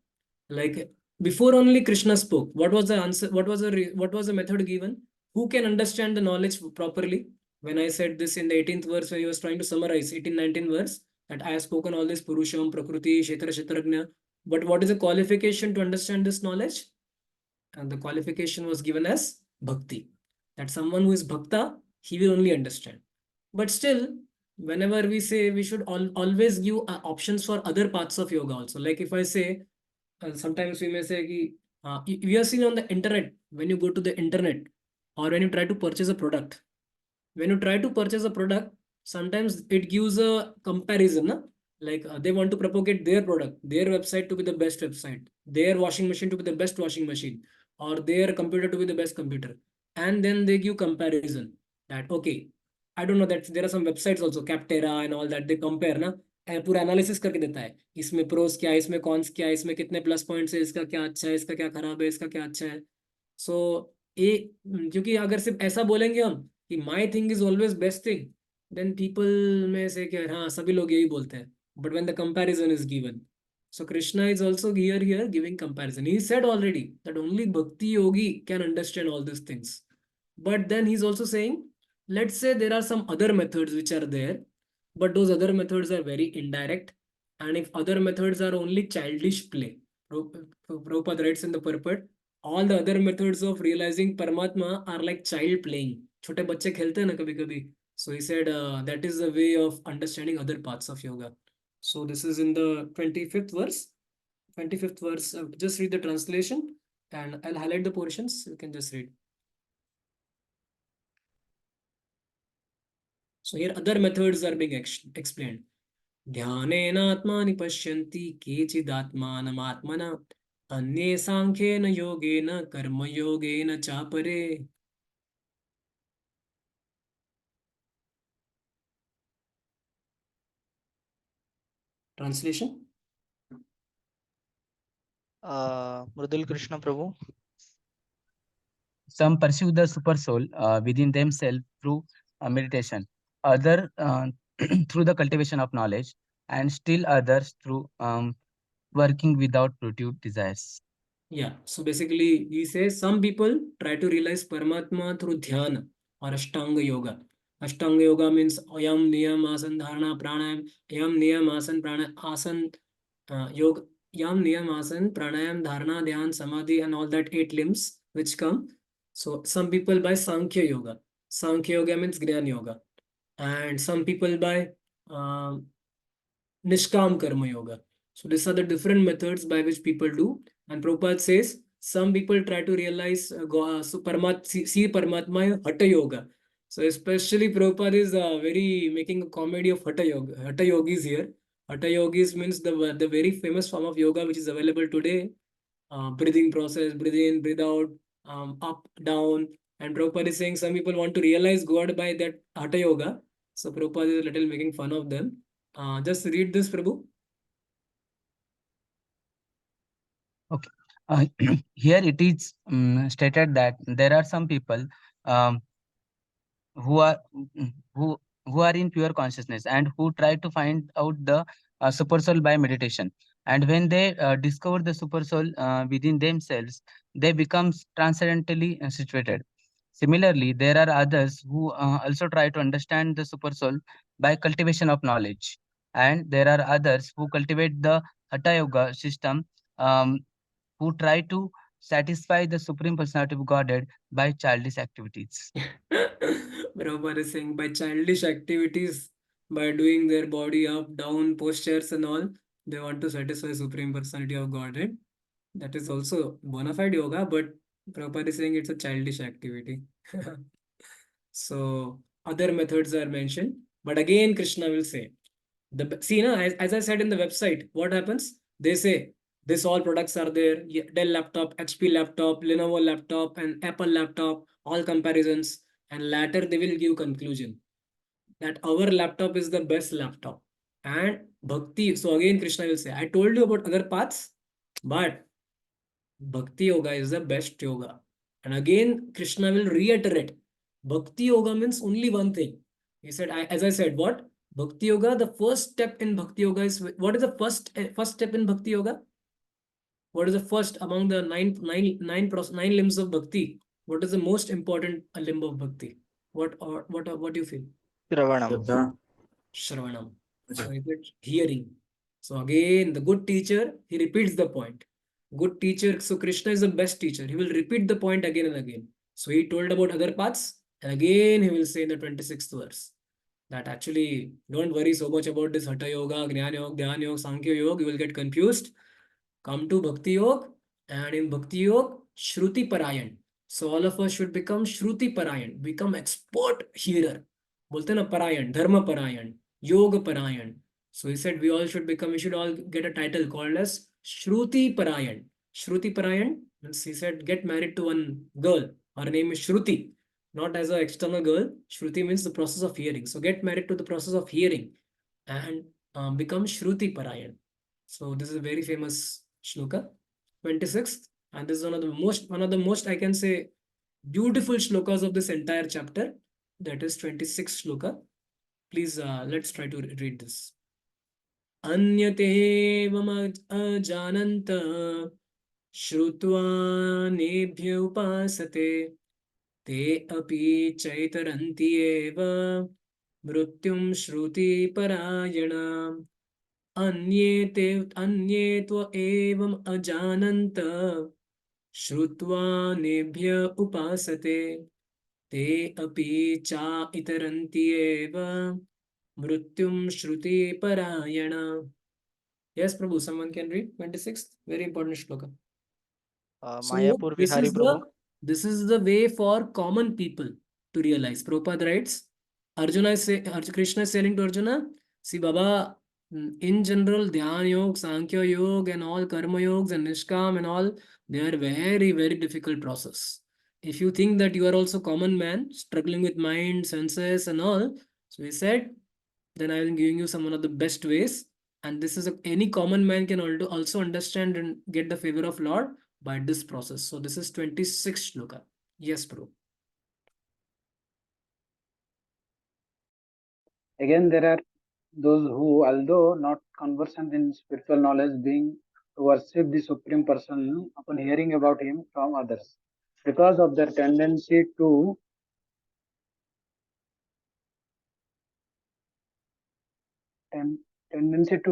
Speaker 1: Like before only Krishna spoke. What was the answer? What was the method given? Who can understand the knowledge properly? When I said this in the 18th verse, where he was trying to summarize 18-19 verse, that I have spoken all this Purusham, Prakriti, Kshetra, Kshetrajna. But what is the qualification to understand this knowledge? And the qualification was given as Bhakti. That someone who is Bhakta, he will only understand. But still, whenever we say we should always give options for other parts of yoga also. Like if I say, sometimes we may say, ki, we are seen on the internet, when you go to the internet or when you try to purchase a product. When you try to purchase a product, sometimes it gives a comparison. Na? Like they want to propagate their product, their website to be the best website, their washing machine to be the best washing machine, or their computer to be the best computer. And then they give comparison that, okay, I don't know that there are some websites also, Captera and all that, they compare ना, पूरा analysis करके देता है इसमें pros क्या है, इसमें cons क्या है, इसमें कितने प्लस पॉइंट्स है, इसका क्या अच्छा है, इसका क्या खराब है, इसका क्या अच्छा है. सो ये क्योंकि अगर सिर्फ ऐसा बोलेंगे हम कि my thing is always best thing, then people में से कि हाँ सभी लोग यही बोलते हैं. But when the comparison is given, so Krishna is also here giving comparison. He said already that only bhakti yogi can understand all these things. But then he's also saying let's say there are some other methods which are there, but those other methods are very indirect. And if other methods are only childish play, Prabhupada writes in the purport, all the other methods of realizing Paramatma are like child playing. छोटे बच्चे खेलते हैं ना कभी कभी. So he said that is a way of understanding other parts of yoga. So this is in the 25th verse. 25th verse. Just read the translation and I'll highlight the portions. You can just read. So here other methods are being explained. ध्यानेनात्मानि पश्यन्ति केचिदात्मानमात्मना अन्ये सांख्येन योगेन कर्मयोगेन चापरे. Translation.
Speaker 2: Mridul Krishna Prabhu.
Speaker 7: Some pursue the super soul within themselves through meditation, other through the cultivation of knowledge, and still others through working without productive desires.
Speaker 1: Yeah, so basically he says some people try to realize Paramatma through dhyana or Ashtanga yoga. Ashtanga yoga means ayam, niyam, asan, dharana, pranayam, ayam, niyam, asan, pranayam, asan, yoga, yam, niyam, asan, pranayam, dharana, dhyan, samadhi, and all that 8 limbs which come. So some people by Sankhya yoga. Sankhya yoga means Gnan yoga. And some people by Nishkam Karma Yoga. So these are the different methods by which people do. And Prabhupada says some people try to realize see Paramatma in Hatha Yoga. So especially Prabhupada is very making a comedy of Hatha Yoga. Hatha Yogis here. Hatha Yogis means the very famous form of yoga which is available today. Breathing process, breathe in, breathe out, up, down. And Prabhupada is saying some people want to realize God by that Hatha Yoga. So Prabhupada is a little making fun of them. Just read this, Prabhu.
Speaker 7: Okay. Here it is stated that there are some people um, who are who who are in pure consciousness and who try to find out the super soul by meditation. And when they discover the super soul within themselves, they become transcendentally situated. Similarly, there are others who also try to understand the super soul by cultivation of knowledge. And there are others who cultivate the Hatha Yoga system, um, who try to satisfy the Supreme Personality of Godhead by childish activities.
Speaker 1: Prabhupada is saying by childish activities, by doing their body up, down, postures and all, they want to satisfy Supreme Personality of Godhead. That is also bona fide yoga, but Prabhupada is saying it's a childish activity. So other methods are mentioned, but again Krishna will say, see, as I said in the website, what happens? They say this all products are there, Dell laptop, HP laptop, Lenovo laptop, and Apple laptop, all comparisons, and later they will give conclusion that our laptop is the best laptop. And Bhakti, so again Krishna will say, I told you about other paths, but Bhakti yoga is the best yoga. And again Krishna will reiterate, Bhakti yoga means only one thing. He said, as I said, what? Bhakti yoga, the first step in Bhakti yoga is, what is the first step in Bhakti yoga? What is the first among the nine limbs of Bhakti? What is the most important limb of Bhakti? What do you feel?
Speaker 2: Shravanam.
Speaker 1: Shravanam. So is it hearing? So again, the good teacher, he repeats the point. Good teacher, so Krishna is the best teacher. He will repeat the point again and again. So he told about other paths, and again he will say in the 26th verse that actually don't worry so much about this Hatha Yoga, Jnana Yoga, Dhyana Yoga, Sankhya Yoga. You will get confused. Come to Bhakti Yoga, and in Bhakti Yoga, Shruti Parayan. So all of us should become Shruti Parayan, become expert hearer. बोलते हैं ना Parayan, Dharma Parayan, Yoga Parayan. So he said we should all get a title called as Shruti Parayan. Shruti Parayan means he said get married to one girl. Her name is Shruti, not as an external girl. Shruti means the process of hearing. So get married to the process of hearing and become Shruti Parayan. So this is a very famous shloka, 26th, and this is one of the most I can say beautiful shlokas of this entire chapter. That is 26th shloka. Please let's try to read this. Anyatevama ajananta shrutva nebhya upasate te api chaitaranti eva mrutyum shruti parayana अन्ये त्व एवम् अजानन्त श्रुत्वा नेभ्य उपासते ते अपि चा इतरन्ति एव मृत्युं श्रुति parayana. Yes, Prabhu, someone can read 26th. Very important shloka. So
Speaker 2: Mayapur Vihari Prabhu.
Speaker 1: this is the way for common people to realize. Prabhupada writes, Krishna is saying to Arjuna, see Baba, in general, Dhyan Yoga, Sankhya Yoga and all Karma Yogas and Nishkam and all, they are very, very difficult process. If you think that you are also common man, struggling with mind, senses and all, so he said, then I am giving you some one of the best ways. And this is any common man can also understand and get the favor of Lord by this process. So this is 26 shloka. Yes, Prabhu.
Speaker 8: Again, there are those who, although not conversant in spiritual knowledge, being to worship the Supreme Person upon hearing about him from others, because of their tendency to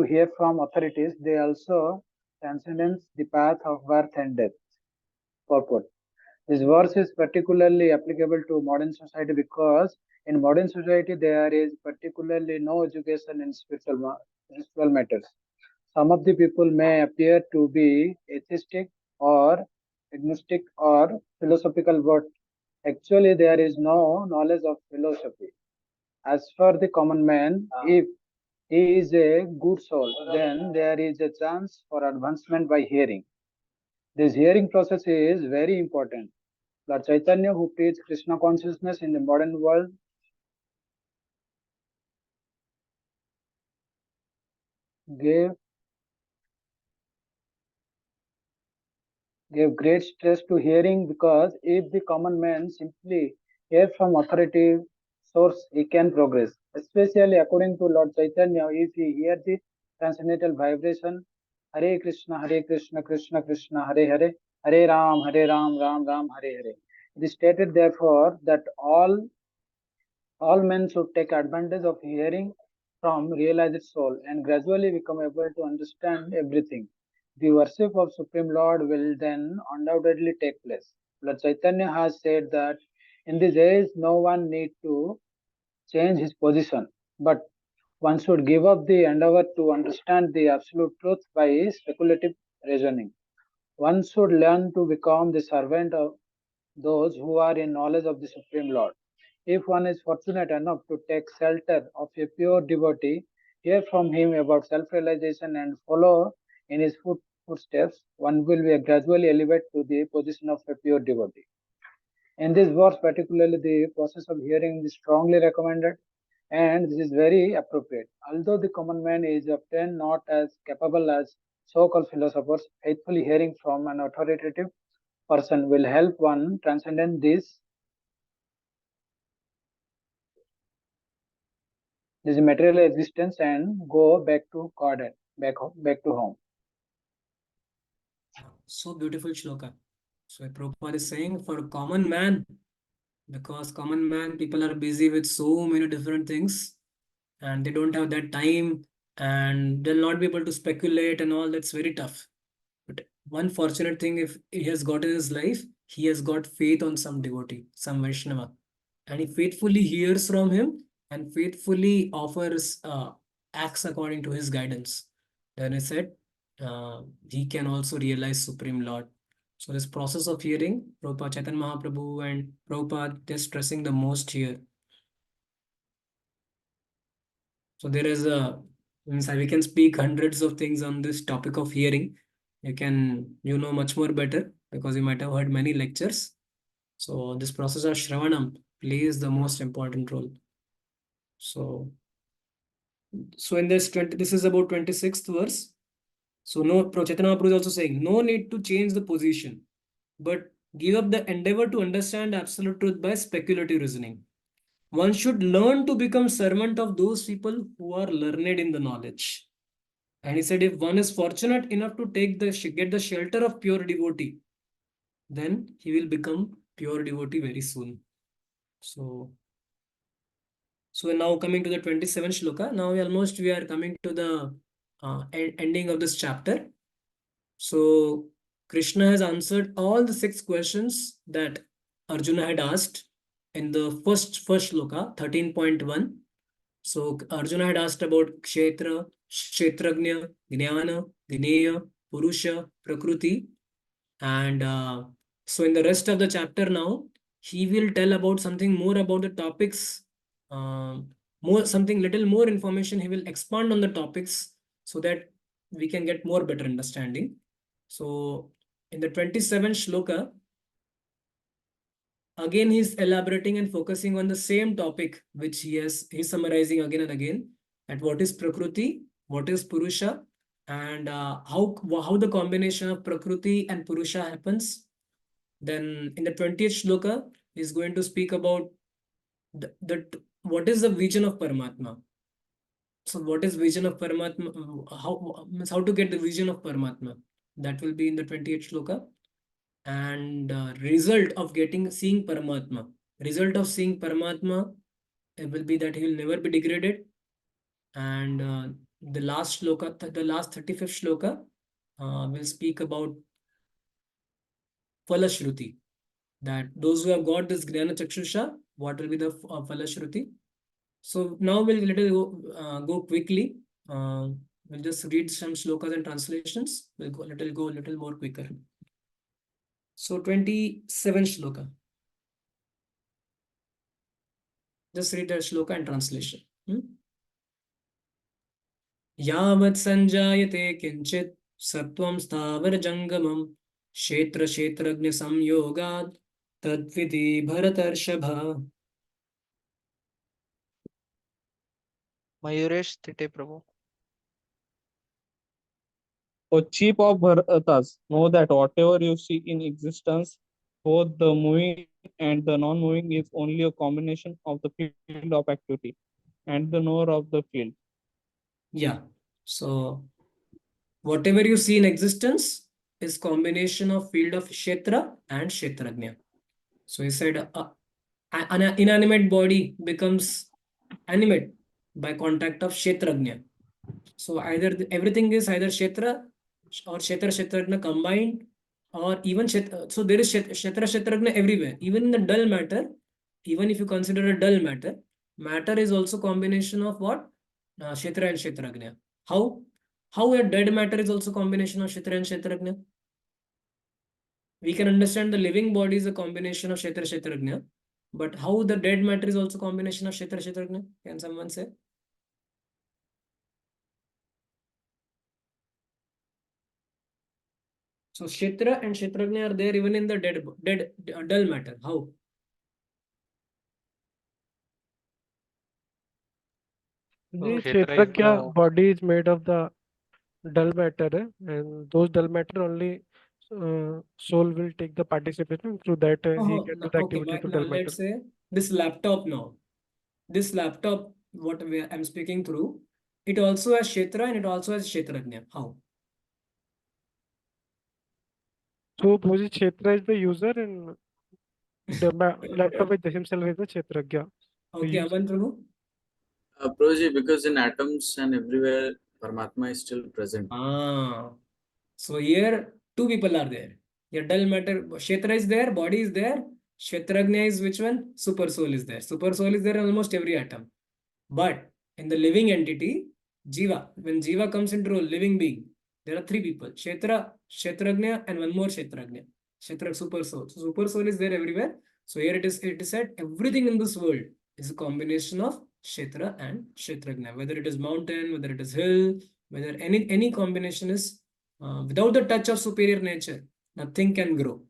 Speaker 8: hear from authorities, they also transcendence the path of birth and death. Purport. This verse is particularly applicable to modern society because in modern society there is particularly no education in spiritual matters. Some of the people may appear to be atheistic or agnostic or philosophical, but actually there is no knowledge of philosophy. As for the common man, if he is a good soul, then there is a chance for advancement by hearing. This hearing process is very important. Lord Chaitanya, who preached Krishna consciousness in the modern world, gave great stress to hearing because if the common man simply hears from authoritative source, he can progress. Especially according to Lord Chaitanya, if he hears the transcendental vibration, Hare Krishna, Krishna Krishna, Hare Hare, Hare Ram, Ram Ram, Hare Hare. It is stated therefore that all men should take advantage of hearing from realized soul and gradually become able to understand everything. The worship of Supreme Lord will then undoubtedly take place. Lord Chaitanya has said that in this age no one need to change his position, but one should give up the endeavor to understand the absolute truth by speculative reasoning. One should learn to become the servant of those who are in knowledge of the Supreme Lord. If one is fortunate enough to take shelter of a pure devotee, hear from him about self realization, and follow in his footsteps, one will be gradually elevated to the position of a pure devotee. In this verse, particularly, the process of hearing is strongly recommended, and this is very appropriate. Although the common man is often not as capable as so called philosophers, faithfully hearing from an authoritative person will help one transcend this material existence and go back to God, back to home.
Speaker 1: So beautiful shloka. So Prabhupada is saying for a common man, because common man people are busy with so many different things and they don't have that time and they'll not be able to speculate and all. That's very tough. But one fortunate thing, if he has got in his life, he has got faith on some devotee, some Vaishnava, and he faithfully hears from him and faithfully offers acts according to his guidance. Then he said he can also realize Supreme Lord. So this process of hearing, Prabhupada, Chaitanya Mahaprabhu and Prabhupada, they're stressing the most here. So there is we can speak hundreds of things on this topic of hearing. You know much more better because you might have heard many lectures. So this process of Shravanam plays the most important role. So in this is about 26th verse. So no, Chaitanya Mahaprabhu is also saying, no need to change the position, but give up the endeavor to understand absolute truth by speculative reasoning. One should learn to become servant of those people who are learned in the knowledge. And he said, if one is fortunate enough to get the shelter of pure devotee, then he will become pure devotee very soon. So now coming to the 27th shloka. Now we are coming to the ending of this chapter. So Krishna has answered all the 6 questions that Arjuna had asked in the first shloka, 13.1. So Arjuna had asked about Kshetra, Kshetragnya, Jnana, Gneya, Purusha, Prakriti. And so in the rest of the chapter now, he will tell about something more about the topics, something little more information. He will expand on the topics so that we can get more better understanding. So in the 27th shloka, again he's elaborating and focusing on the same topic which he's summarizing again and again, at what is Prakriti, what is Purusha, and how the combination of Prakriti and Purusha happens. Then in the 20th shloka, he's going to speak about what is the vision of Paramatma. So what is vision of Paramatma? How to get the vision of Paramatma? That will be in the 28th shloka. And result of seeing Paramatma. Result of seeing Paramatma, it will be that he will never be degraded. And the last shloka, the last 35th shloka, will speak about Falashruti. That those who have got this Gnana Chakshusha, what will be the Falashruti? So now we'll go quickly. We'll just read some shlokas and translations. We'll go a little more quicker. So 27 shloka. Just read the shloka and translation. Yavat sanjayate kinchit sattvam sthavar jangamam kshetra kshetragnya samyogad tadviti bharatarshabha.
Speaker 2: Mayuresh Thite Prabhu.
Speaker 9: O chief of Bharatas, know that whatever you see in existence, both the moving and the non-moving, is only a combination of the field of activity and the knower of the field.
Speaker 1: Yeah. So whatever you see in existence is combination of field of Kshetra and Kshetragnya. So he said an inanimate body becomes animate by contact of Kshetragnya. So everything is either Kshetra or Kshetragnya combined, or even so there is Kshetragnya everywhere. Even in the dull matter, even if you consider a dull matter is also combination of what? Kshetra and Kshetragnya. How a dead matter is also combination of Kshetra and Kshetragnya? We can understand the living body is a combination of Kshetra Kshetragnya, but how the dead matter is also combination of Kshetra Kshetragnya? Can someone say? So Kshetra and Kshetragnya are there even in the dull matter. How?
Speaker 10: The
Speaker 6: Kshetra is
Speaker 10: Kshetragya body is made of the dull matter, and those dull matter only soul will take the participation through that he can do the
Speaker 1: Okay,
Speaker 10: activity through
Speaker 1: now
Speaker 10: dull matter.
Speaker 1: let's say this laptop now. This laptop, I'm speaking through, it also has Kshetra and it also has Kshetragnya. How?
Speaker 10: So Bhuji Kshetra is the user and the laptop is himself is the Kshetragya.
Speaker 1: Okay, Aman Prabhu?
Speaker 11: Prabhuji, because in atoms and everywhere, Paramatma is still present.
Speaker 1: So here two people are there. Your dull matter, Kshetra is there, body is there. Kshetragnya is which one? Super soul is there. Super soul is there in almost every atom. But in the living entity, Jiva, when Jiva comes into a living being, there are 3 people, Kshetragnya, and one more Kshetragnya. Super soul. So super soul is there everywhere. So here it is said everything in this world is a combination of Kshetra and Kshetragnya. Whether it is mountain, whether it is hill, whether any combination is without the touch of superior nature, nothing can grow.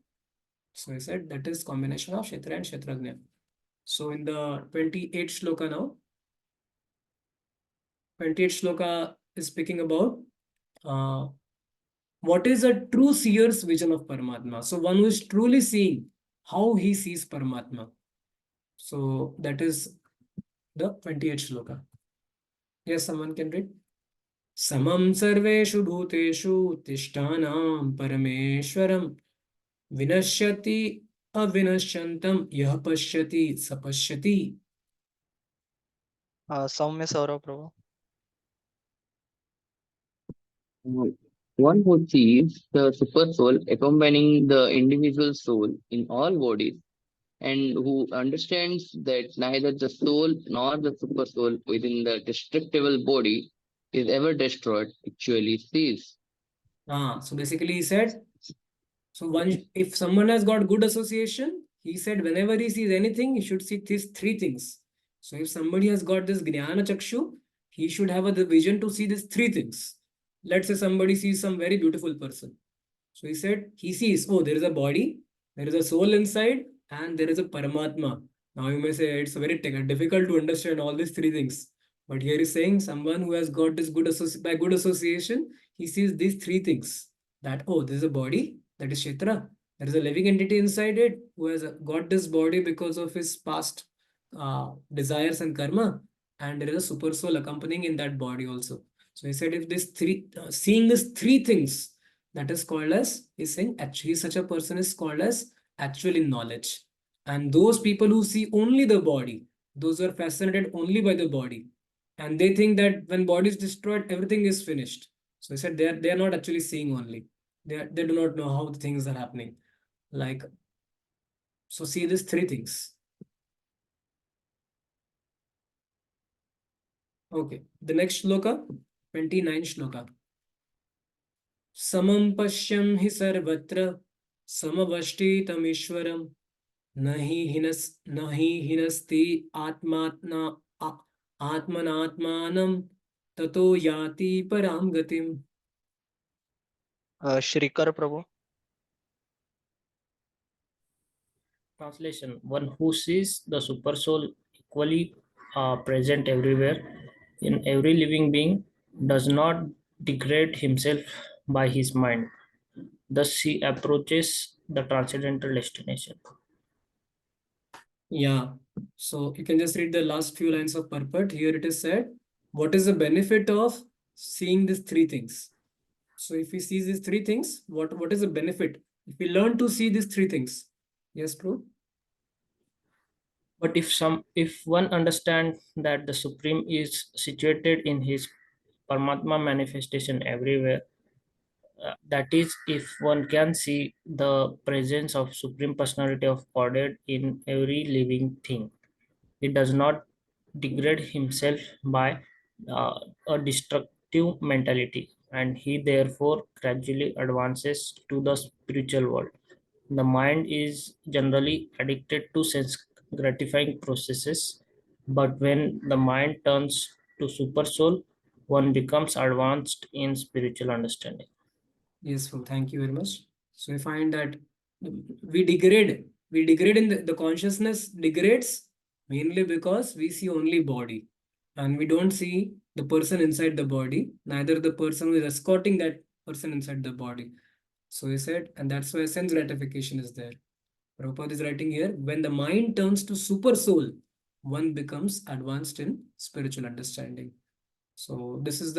Speaker 1: So he said that is combination of Kshetra and Kshetragnya. So in the 28th shloka now, 28th shloka is speaking about what is a true seer's vision of Paramatma. So one who is truly seeing how he sees Paramatma. So that is the 28th shloka. Yes, someone can read. Samam sarveshu bhuteshu tishtanam parameshwaram vinashyati अविनश्यन्तं यः पश्यति स पश्यति.
Speaker 2: सौम्य सौरभ प्रभु.
Speaker 12: One who sees the super soul accompanying the individual soul in all bodies and who understands that neither the soul nor the super soul within the destructible body is ever destroyed actually sees.
Speaker 1: So basically, he said, so one, if someone has got good association, he said whenever he sees anything, he should see these three things. So if somebody has got this Gnana Chakshu, he should have the vision to see these three things. Let's say somebody sees some very beautiful person. So he said, he sees, oh, there is a body, there is a soul inside, and there is a Paramatma. Now you may say it's very difficult to understand all these three things. But here is saying someone who has got this by good association, he sees these three things. That, oh, this is a body, that is Kshetra. There is a living entity inside it who has got this body because of his past desires and karma. And there is a super soul accompanying in that body also. So he said, if this seeing these three things, that is called as, he's saying, actually, such a person is called as actual in knowledge. And those people who see only the body, those who are fascinated only by the body, and they think that when body is destroyed, everything is finished. So he said they are not actually seeing only. They do not know how the things are happening. Like, so see these three things. Okay, the next shloka, 29 shloka. Samam pashyam hi sarvatra samavashtitamishwaram nahi hinasti atmanatmanam tato yati param gatim.
Speaker 2: Shrikar Prabhu.
Speaker 13: Translation: one who sees the super soul equally present everywhere in every living being does not degrade himself by his mind. Thus, he approaches the transcendental destination.
Speaker 1: Yeah. So you can just read the last few lines of purport. Here it is said, what is the benefit of seeing these three things? So if we see these three things, what is the benefit? If we learn to see these three things. Yes, Prabhu?
Speaker 13: But if one understands that the Supreme is situated in his Paramatma manifestation everywhere, that is, if one can see the presence of Supreme Personality of Godhead in every living thing, he does not degrade himself by a destructive mentality, and he therefore gradually advances to the spiritual world. The mind is generally addicted to sense gratifying processes, but when the mind turns to super soul, one becomes advanced in spiritual understanding.
Speaker 1: Yes, Prabhu. Thank you very much. So we find that we degrade in the consciousness degrades mainly because we see only body and we don't see the person inside the body, neither the person who is escorting that person inside the body. So he said, and that's why sense gratification is there. Prabhupada is writing here, when the mind turns to super soul, one becomes advanced in spiritual understanding. So this is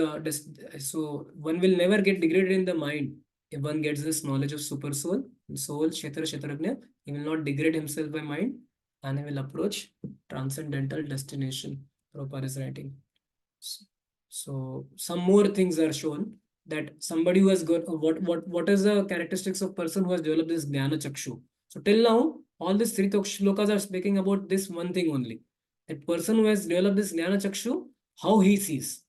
Speaker 1: so one will never get degraded in the mind if one gets this knowledge of super soul, Kshetrajna, he will not degrade himself by mind and he will approach transcendental destination. Prabhupada is writing. So some more things are shown that somebody who has got what is the characteristics of person who has developed this Jnana Chakshu. So till now, all these three shlokas are speaking about this one thing only. That person who has developed this Jnana Chakshu, how he sees.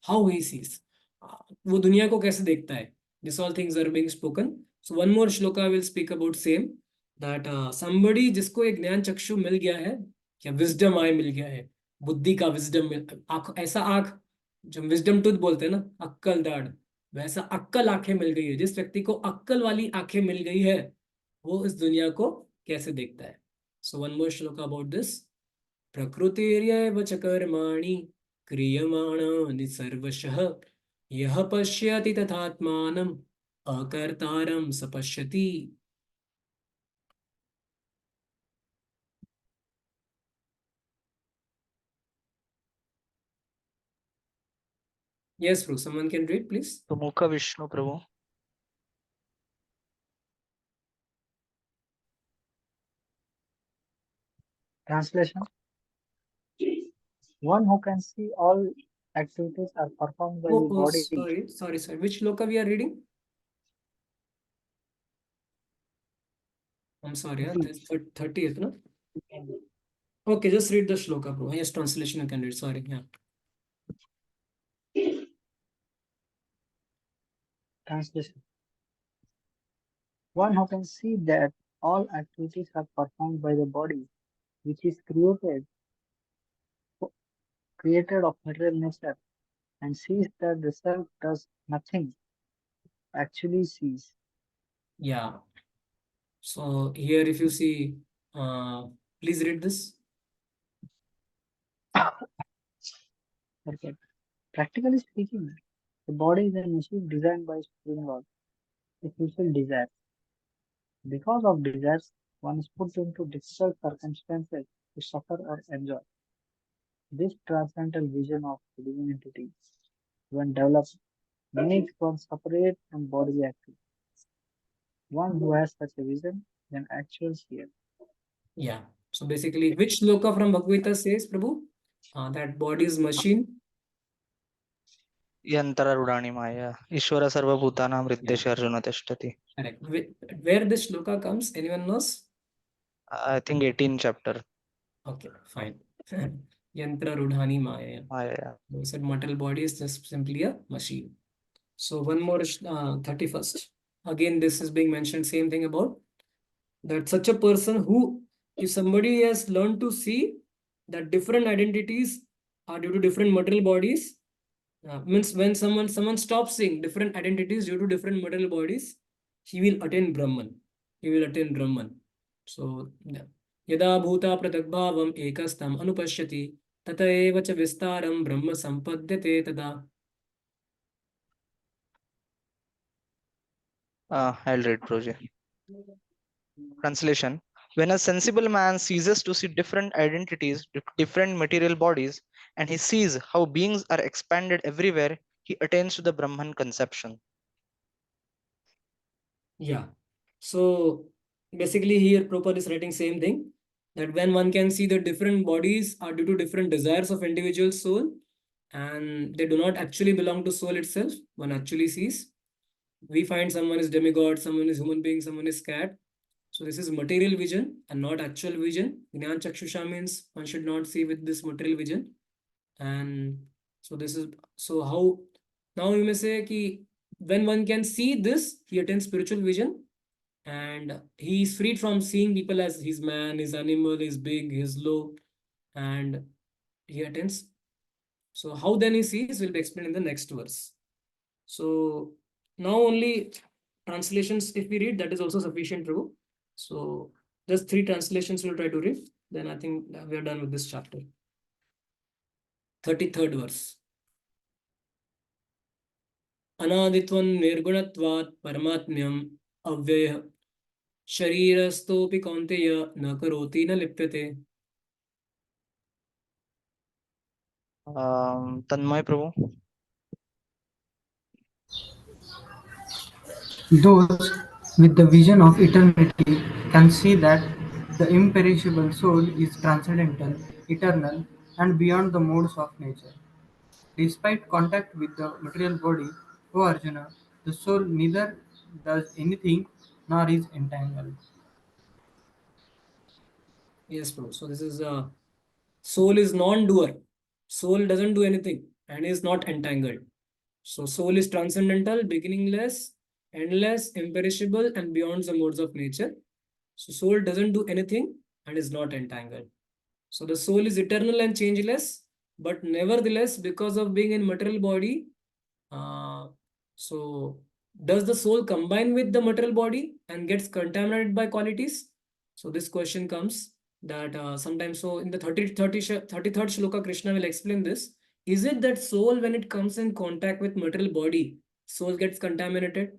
Speaker 1: वो दुनिया को कैसे देखता है. This all things are being spoken. So one more shloka will speak about same. That somebody जिसको एक ज्ञान चक्षु मिल गया है या wisdom eye मिल गया है, बुद्धि का wisdom आँख ऐसा आँख जो विजडम टूथ बोलते हैं ना, अक्कल दाढ़, वैसा अक्कल आंखें मिल गई है. जिस व्यक्ति को अक्कल वाली आंखें मिल गई है वो इस दुनिया को कैसे देखता है. सो वन मोर श्लोक अबाउट दिस. प्रकृतिर्यैव च कर्माणि क्रियमाणानि सर्वशः यः पश्यति तथात्मानम् अकर्तारं स पश्यति. Yes, Prabhu. Someone can read, please.
Speaker 2: तो मुख विष्णु प्रभु.
Speaker 8: Translation: one who can see all activities are performed by the
Speaker 1: Oh,
Speaker 8: body.
Speaker 1: sorry. Which shloka we are reading? I'm sorry, that's 30th, no? Okay, just read the shloka, bro. Yes, translation I can read. Sorry, yeah.
Speaker 8: Translation: one who can see that all activities are performed by the body, which is created of material nature, and sees that the self does nothing, actually sees.
Speaker 1: Yeah. So here, if you see, please read this.
Speaker 8: Okay. Practically speaking, the body is a machine designed by Supreme Lord to fulfill desires. Because of desires, one is put into difficult circumstances to suffer or enjoy. This transcendental vision of the living entity, when developed, makes one separate from bodily activity. One who has such a vision can actually see it.
Speaker 1: Yeah. So basically, which shloka from Bhagavad Gita says, Prabhu, that body is machine?
Speaker 2: यंत्ररूढानि माया ईश्वर सर्वभूतानां
Speaker 1: Yeah.
Speaker 2: हृद्देशे Arjun तिष्ठति.
Speaker 1: Correct. Where this shloka comes, anyone knows?
Speaker 2: I think 18 chapter.
Speaker 1: Okay, fine. Yantra Rudhani Maya.
Speaker 2: Maya.
Speaker 1: We said mortal body is just simply a machine. So one more 31st. Again, this is being mentioned, same thing about that such a person who, if somebody has learned to see that different identities are due to different material bodies, means when someone stops seeing different identities due to different material bodies, he will attain Brahman. He will attain Brahman. So यदा भूता पृथग्भावम् एकस्थम् अनुपश्यति तत एव च विस्तारं ब्रह्म संपद्यते तदा.
Speaker 2: I'll read Proje. Translation: when a sensible man ceases to see different identities, different material bodies, and he sees how beings are expanded everywhere, he attains to the Brahman conception.
Speaker 1: Yeah. So basically here Prabhupada is writing same thing, that when one can see that different bodies are due to different desires of individual soul and they do not actually belong to soul itself, one actually sees. We find someone is demigod, someone is human being, someone is cat. So this is material vision and not actual vision. Jnana Chakshusha means one should not see with this material vision. And so this is, so how, now you may say ki when one can see this, he attains spiritual vision and he is freed from seeing people as his man, his animal, his big, his low, and he attains. So how then he sees will be explained in the next verse. So now only translations, if we read, that is also sufficient, Prabhu. So just 3 translations we'll try to read. Then I think we are done with this chapter. 33rd verse. अनादित्वं निर्गुणत्वात् परमात्म्यम् अव्ययः शरीरस्थोऽपि कौन्तेय न करोति न लिप्यते.
Speaker 2: Tanmay Prabhu.
Speaker 4: Those with the vision of eternity can see that the imperishable soul is transcendental, eternal, and beyond the modes of nature. Despite contact with the material body, O Arjuna, the soul neither does anything nor is entangled.
Speaker 1: Yes, bro. So this is soul is non-doer. Soul doesn't do anything and is not entangled. So soul is transcendental, beginningless, endless, imperishable, and beyond the modes of nature. So soul doesn't do anything and is not entangled. So the soul is eternal and changeless, but nevertheless, because of being in material body, uh, so does the soul combine with the material body and gets contaminated by qualities? So this question comes that sometimes, so in the 33rd shloka, Krishna will explain this. Is it that soul, when it comes in contact with material body, soul gets contaminated?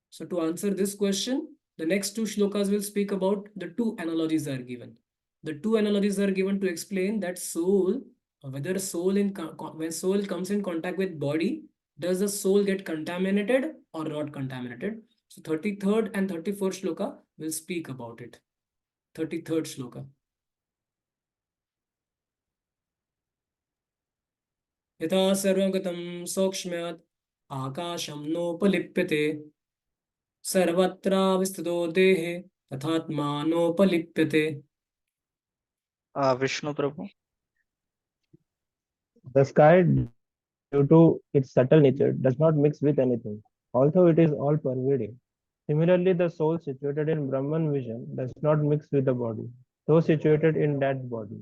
Speaker 1: So to answer this question, the next 2 shlokas will speak about the 2 analogies are given. The 2 analogies are given to explain that soul, whether soul when soul comes in contact with body, does the soul get contaminated or not contaminated? So 33rd and 34th shloka will speak about it. 33rd shloka. यथा सर्वगतं सौक्ष्म्यात् आकाशं नोपलिप्यते सर्वत्र विस्तृतो देहे तथात्मा नोपलिप्यते.
Speaker 2: Vishnu Prabhu.
Speaker 14: The sky, due to its subtle nature, does not mix with anything, although it is all pervading. Similarly, the soul situated in Brahman vision does not mix with the body, though situated in that body.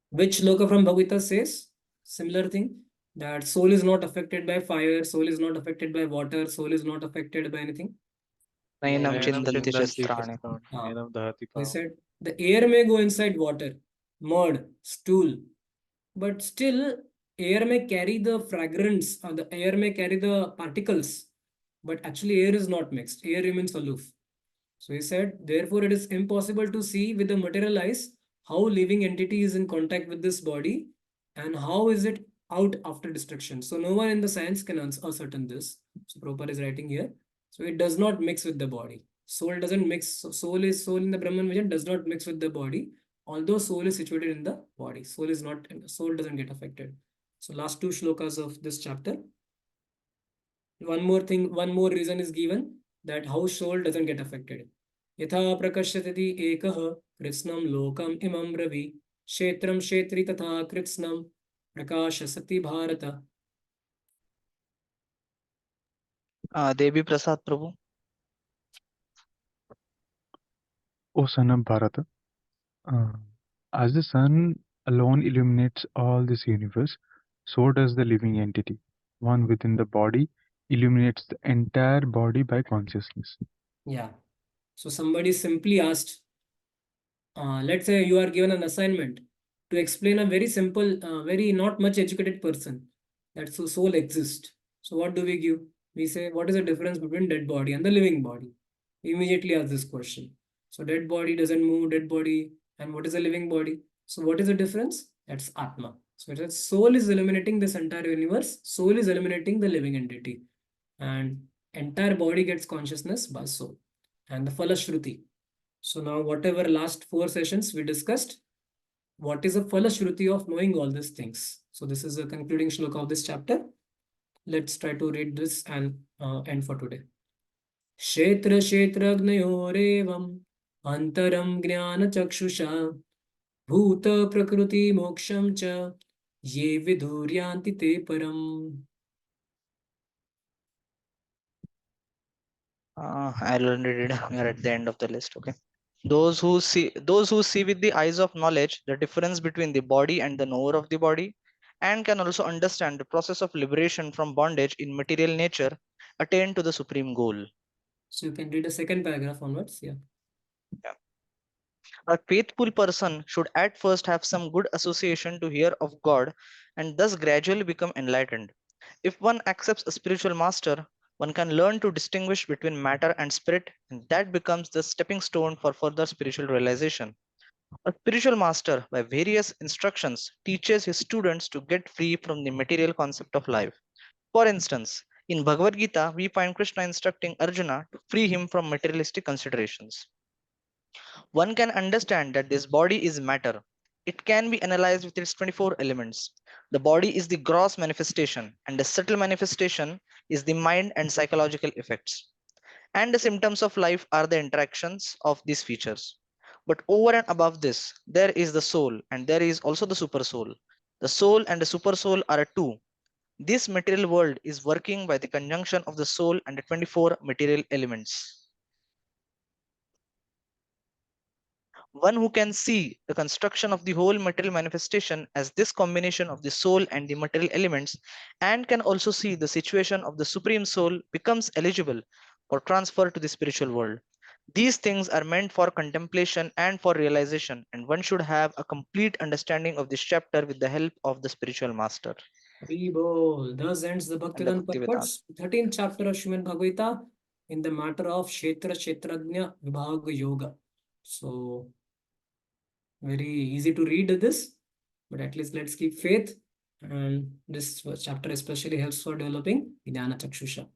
Speaker 1: Which loka from Bhagavata says similar thing, that soul is not affected by fire, soul is not affected by water, soul is not affected by anything.
Speaker 2: Nainam
Speaker 6: Nayanam
Speaker 2: Chindanti
Speaker 6: Chindanti
Speaker 2: Shastrani.
Speaker 6: Shastrani,
Speaker 1: Ah.
Speaker 6: Nayanam Dahati
Speaker 1: They
Speaker 6: Pavam.
Speaker 1: said the air may go inside water, mud, stool, but still air may carry the fragrance, or the air may carry the particles, but actually air is not mixed, air remains aloof. So he said, therefore, it is impossible to see with the material eyes how living entity is in contact with this body and how is it out after destruction. So no one in the science can ascertain this. So Prabhupada is writing here. So it does not mix with the body. Soul doesn't mix. So soul in the Brahman vision does not mix with the body. Although soul is situated in the body, soul doesn't get affected. So last two shlokas of this chapter. One more reason is given that how soul doesn't get affected. यथा प्रकर्षति एकः कृत्स्नं लोकम् इमं रवि क्षेत्रं क्षेत्री तथा कृत्स्नं प्रकाशसति Bharat.
Speaker 2: Devi Prasad Prabhu.
Speaker 15: O son of Bharata, as the sun alone illuminates all this universe, so does the living entity, one within the body, illuminates the entire body by consciousness.
Speaker 1: Yeah. So somebody simply asked, let's say you are given an assignment to explain a very simple, very not much educated person that soul exists. So what do we give? We say, what is the difference between dead body and the living body? We immediately ask this question. So dead body doesn't move, dead body, and what is a living body? So what is the difference? That's Atma. So it says soul is illuminating this entire universe. Soul is illuminating the living entity, and entire body gets consciousness by soul. And the Falashruti. So now whatever last 4 sessions we discussed, what is the Falashruti of knowing all these things? So this is the concluding shloka of this chapter. Let's try to read this and end for today. Kshetra kshetragnayorevam antaram jnana chakshusha bhuta prakriti moksham cha ye viduryanti te param.
Speaker 2: I already did. We are at the end of the list. Okay. Those who see with the eyes of knowledge the difference between the body and the knower of the body, and can also understand the process of liberation from bondage in material nature, attain to the supreme goal.
Speaker 1: So you can read the second paragraph onwards. Yeah.
Speaker 2: A faithful person should at first have some good association to hear of God and thus gradually become enlightened. If one accepts a spiritual master, one can learn to distinguish between matter and spirit, and that becomes the stepping stone for further spiritual realization. A spiritual master, by various instructions, teaches his students to get free from the material concept of life. For instance, in Bhagavad Gita, we find Krishna instructing Arjuna to free him from materialistic considerations. One can understand that this body is matter. It can be analyzed with its 24 elements. The body is the gross manifestation, and the subtle manifestation is the mind and psychological effects. And the symptoms of life are the interactions of these features. But over and above this, there is the soul, and there is also the super soul. The soul and the super soul are a two. This material world is working by the conjunction of the soul and the 24 material elements. One who can see the construction of the whole material manifestation as this combination of the soul and the material elements, and can also see the situation of the supreme soul, becomes eligible for transfer to the spiritual world. These things are meant for contemplation and for realization, and one should have a complete understanding of this chapter with the help of the spiritual master.
Speaker 1: Thus ends the Bhaktivedanta purports, 13th chapter of Srimad Bhagavata, in the matter of Kshetra Kshetrajna Vibhaga Yoga. So very easy to read this, but at least let's keep faith. And this chapter especially helps for developing Jnana Chakshusha.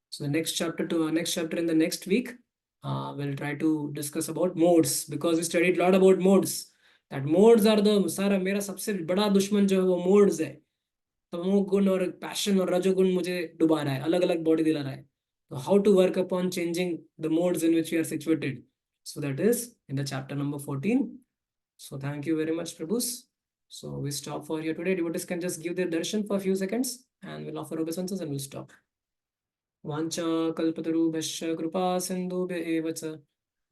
Speaker 1: So the next chapter in the next week, we'll try to discuss about modes, because we studied a lot about modes. That modes are the सारा मेरा सबसे बड़ा दुश्मन जो है वो modes है. तमोगुण और पैशन और रजोगुण मुझे डुबा रहा है, अलग अलग बॉडी दिला रहा है. So how to work upon changing the modes in which we are situated. So that is in the chapter number 14. So thank you very much, Prabhus. So we stop for here today. Devotees can just give their darshan for a few seconds and we'll offer obeisances and we'll stop. Vancha kalpatarubhasya kripa sindhubhya eva cha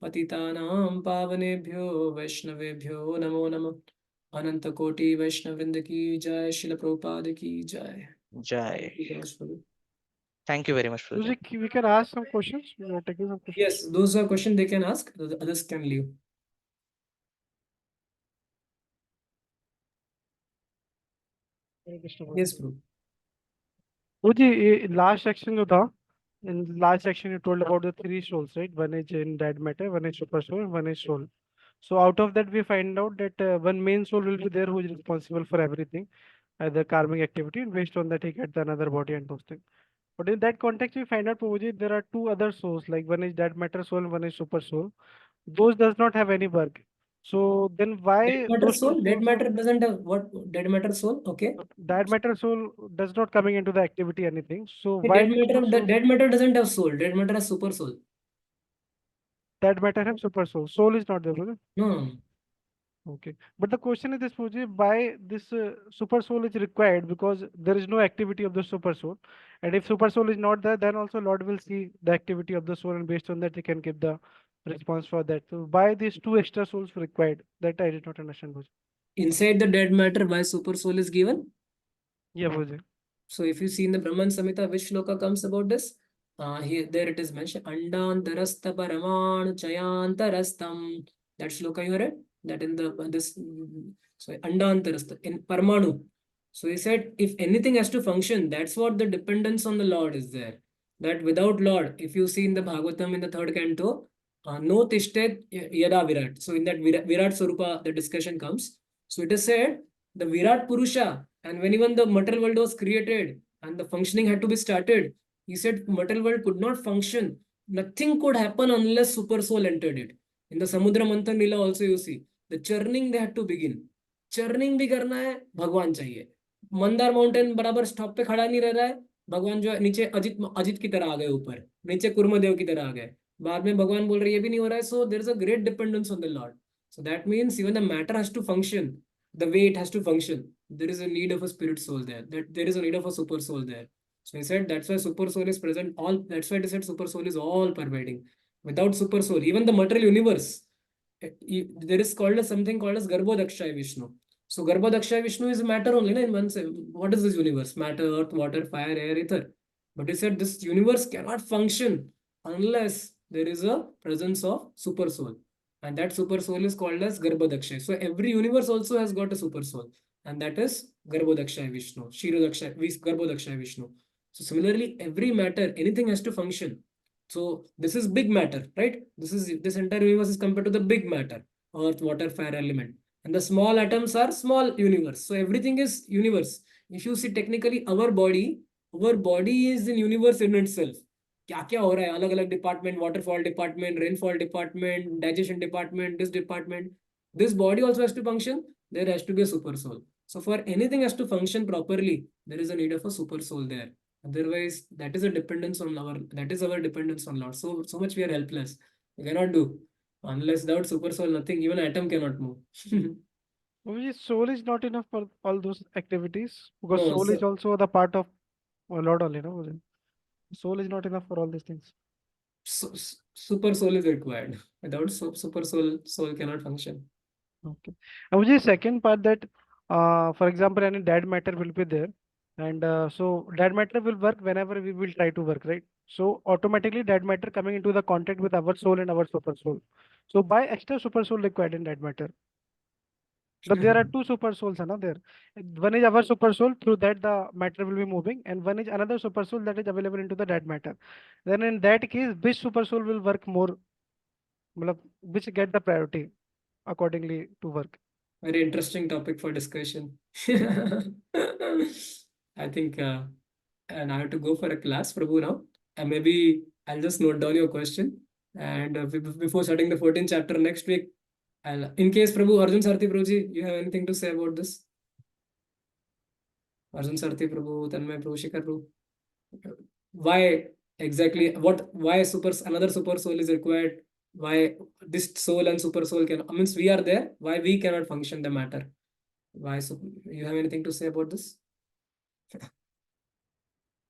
Speaker 1: पतितानां पावनेभ्यो वैष्णवेभ्यो नमो नमः. अनंत कोटि वैष्णववृंद की जय. शिल प्रभुपाद की जय.
Speaker 2: Jai.
Speaker 1: Thank
Speaker 2: Thank
Speaker 1: you very much, Prabhu.
Speaker 2: you very much, Prabhuji.
Speaker 10: We can ask some questions. We are taking some questions.
Speaker 1: Yes, those are questions they can ask, the others can leave. Yes, Prabhu.
Speaker 10: Uji, last section जो था, in last section you told about the three souls, right? One is in dead matter, one is super soul, and one is soul. So out of that we find out that one main soul will be there who is responsible for everything, the karmic activity, and based on that he gets another body and those things. But in that context we find out, Prabhuji, there are two other souls, like one is dead matter soul and one is super soul. Those does not have any work. So then
Speaker 1: Dead
Speaker 10: why
Speaker 1: matter
Speaker 10: those two
Speaker 1: soul? Dead
Speaker 10: souls
Speaker 1: matter doesn't have what? Dead matter soul? Okay.
Speaker 10: Dead matter soul does not coming into the activity anything. So
Speaker 1: The
Speaker 10: why
Speaker 1: dead
Speaker 10: these two
Speaker 1: matter,
Speaker 10: souls?
Speaker 1: dead matter doesn't have soul. Dead matter has super soul.
Speaker 10: Dead matter have super soul. Soul is not there, brother.
Speaker 1: No.
Speaker 10: Okay. But the question is this, Pooji, why this super soul is required? Because there is no activity of the super soul. And if super soul is not there, then also Lord will see the activity of the soul, and based on that he can give the response for that. So why these two extra souls required? That I did not understand, Pooji.
Speaker 1: Inside the dead matter, why super soul is given?
Speaker 10: Yeah, Pooji.
Speaker 1: So if you see in the Brahman Samhita, which shloka comes about this? Here, there it is mentioned. Andantarastha paramanu chayantarastam. That shloka you read? That in the this sorry, Andantarastha in Paramanu. So he said, if anything has to function, that's what the dependence on the Lord is there. That without Lord, if you see in the Bhagavatam in the third canto, no tishtet yada virat. So in that Virat Swarupa, the discussion comes. So it is said, the Virat Purusha, and when even the material world was created and the functioning had to be started, he said material world could not function. Nothing could happen unless super soul entered it. In the Samudra Manthan Lila also you see, the churning they had to begin. Churning भी करना है, भगवान चाहिए. Mandar mountain बराबर stop पे खड़ा नहीं रह रहा है, भगवान जो है नीचे अजित अजित की तरह आ गए, ऊपर नीचे कुर्मदेव की तरह आ गए. बाद में भगवान बोल रहे ये भी नहीं हो रहा है. So there is a great dependence on the Lord. So that means even the matter has to function the way it has to function. There is a need of a spirit soul there. That there is a need of a super soul there. So he said that's why super soul is present. All that's why he said super soul is all pervading. Without super soul, even the material universe, there is called as something called as Garbhodakshay Vishnu. So Garbhodakshay Vishnu is matter only, na, in one sense. What is this universe? Matter, earth, water, fire, air, ether. But he said this universe cannot function unless there is a presence of super soul. And that super soul is called as Garbhodakshay. So every universe also has got a super soul. And that is Garbhodakshay Vishnu, Shirodakshay, Garbhodakshay Vishnu. So similarly, every matter, anything has to function. So this is big matter, right? This entire universe is compared to the big matter, earth, water, fire element. And the small atoms are small universe. So everything is universe. If you see technically our body is in universe in itself. क्या क्या हो रहा है, अलग अलग department, waterfall department, rainfall department, digestion department, this department. This body also has to function. There has to be a super soul. So for anything has to function properly, there is a need of a super soul there. Otherwise, that is our dependence on Lord. So much we are helpless. We cannot do. Unless without super soul, nothing, even atom cannot move.
Speaker 10: Maybe soul is not enough for all those activities, because
Speaker 1: No,
Speaker 10: soul is
Speaker 1: so
Speaker 10: also the part of Lord only, no? Pooji? Soul is not enough for all these things.
Speaker 1: super soul is required. Without super soul cannot function.
Speaker 10: Okay. And Vijay, second part that, for example, any dead matter will be there, and so dead matter will work whenever we will try to work, right? So automatically dead matter coming into the contact with our soul and our super soul. So by extra super soul required in dead matter. But there are two super souls, are there? One is our super soul, through that the matter will be moving, and one is another super soul that is available into the dead matter. Then in that case, which super soul will work more, matlab, which get the priority accordingly to work?
Speaker 1: Very interesting topic for discussion. I think, and I have to go for a class, Prabhu, now. And maybe I'll just note down your question. And before starting the 14th chapter next week, in case Prabhu Arjun Sarthi Prabhuji, you have anything to say about this? Arjun Sarthi Prabhu, Tanmay Prabhu, Shikhar Prabhu. Why exactly? Why another super soul is required? Why this soul and super soul can? Means we are there. Why we cannot function the matter? Why? So you have anything to say about this?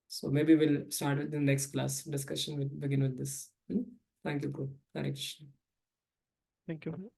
Speaker 1: So maybe we'll start with the next class discussion. We'll begin with this. Thank you, Prabhu. Hare Krishna.
Speaker 10: Thank you.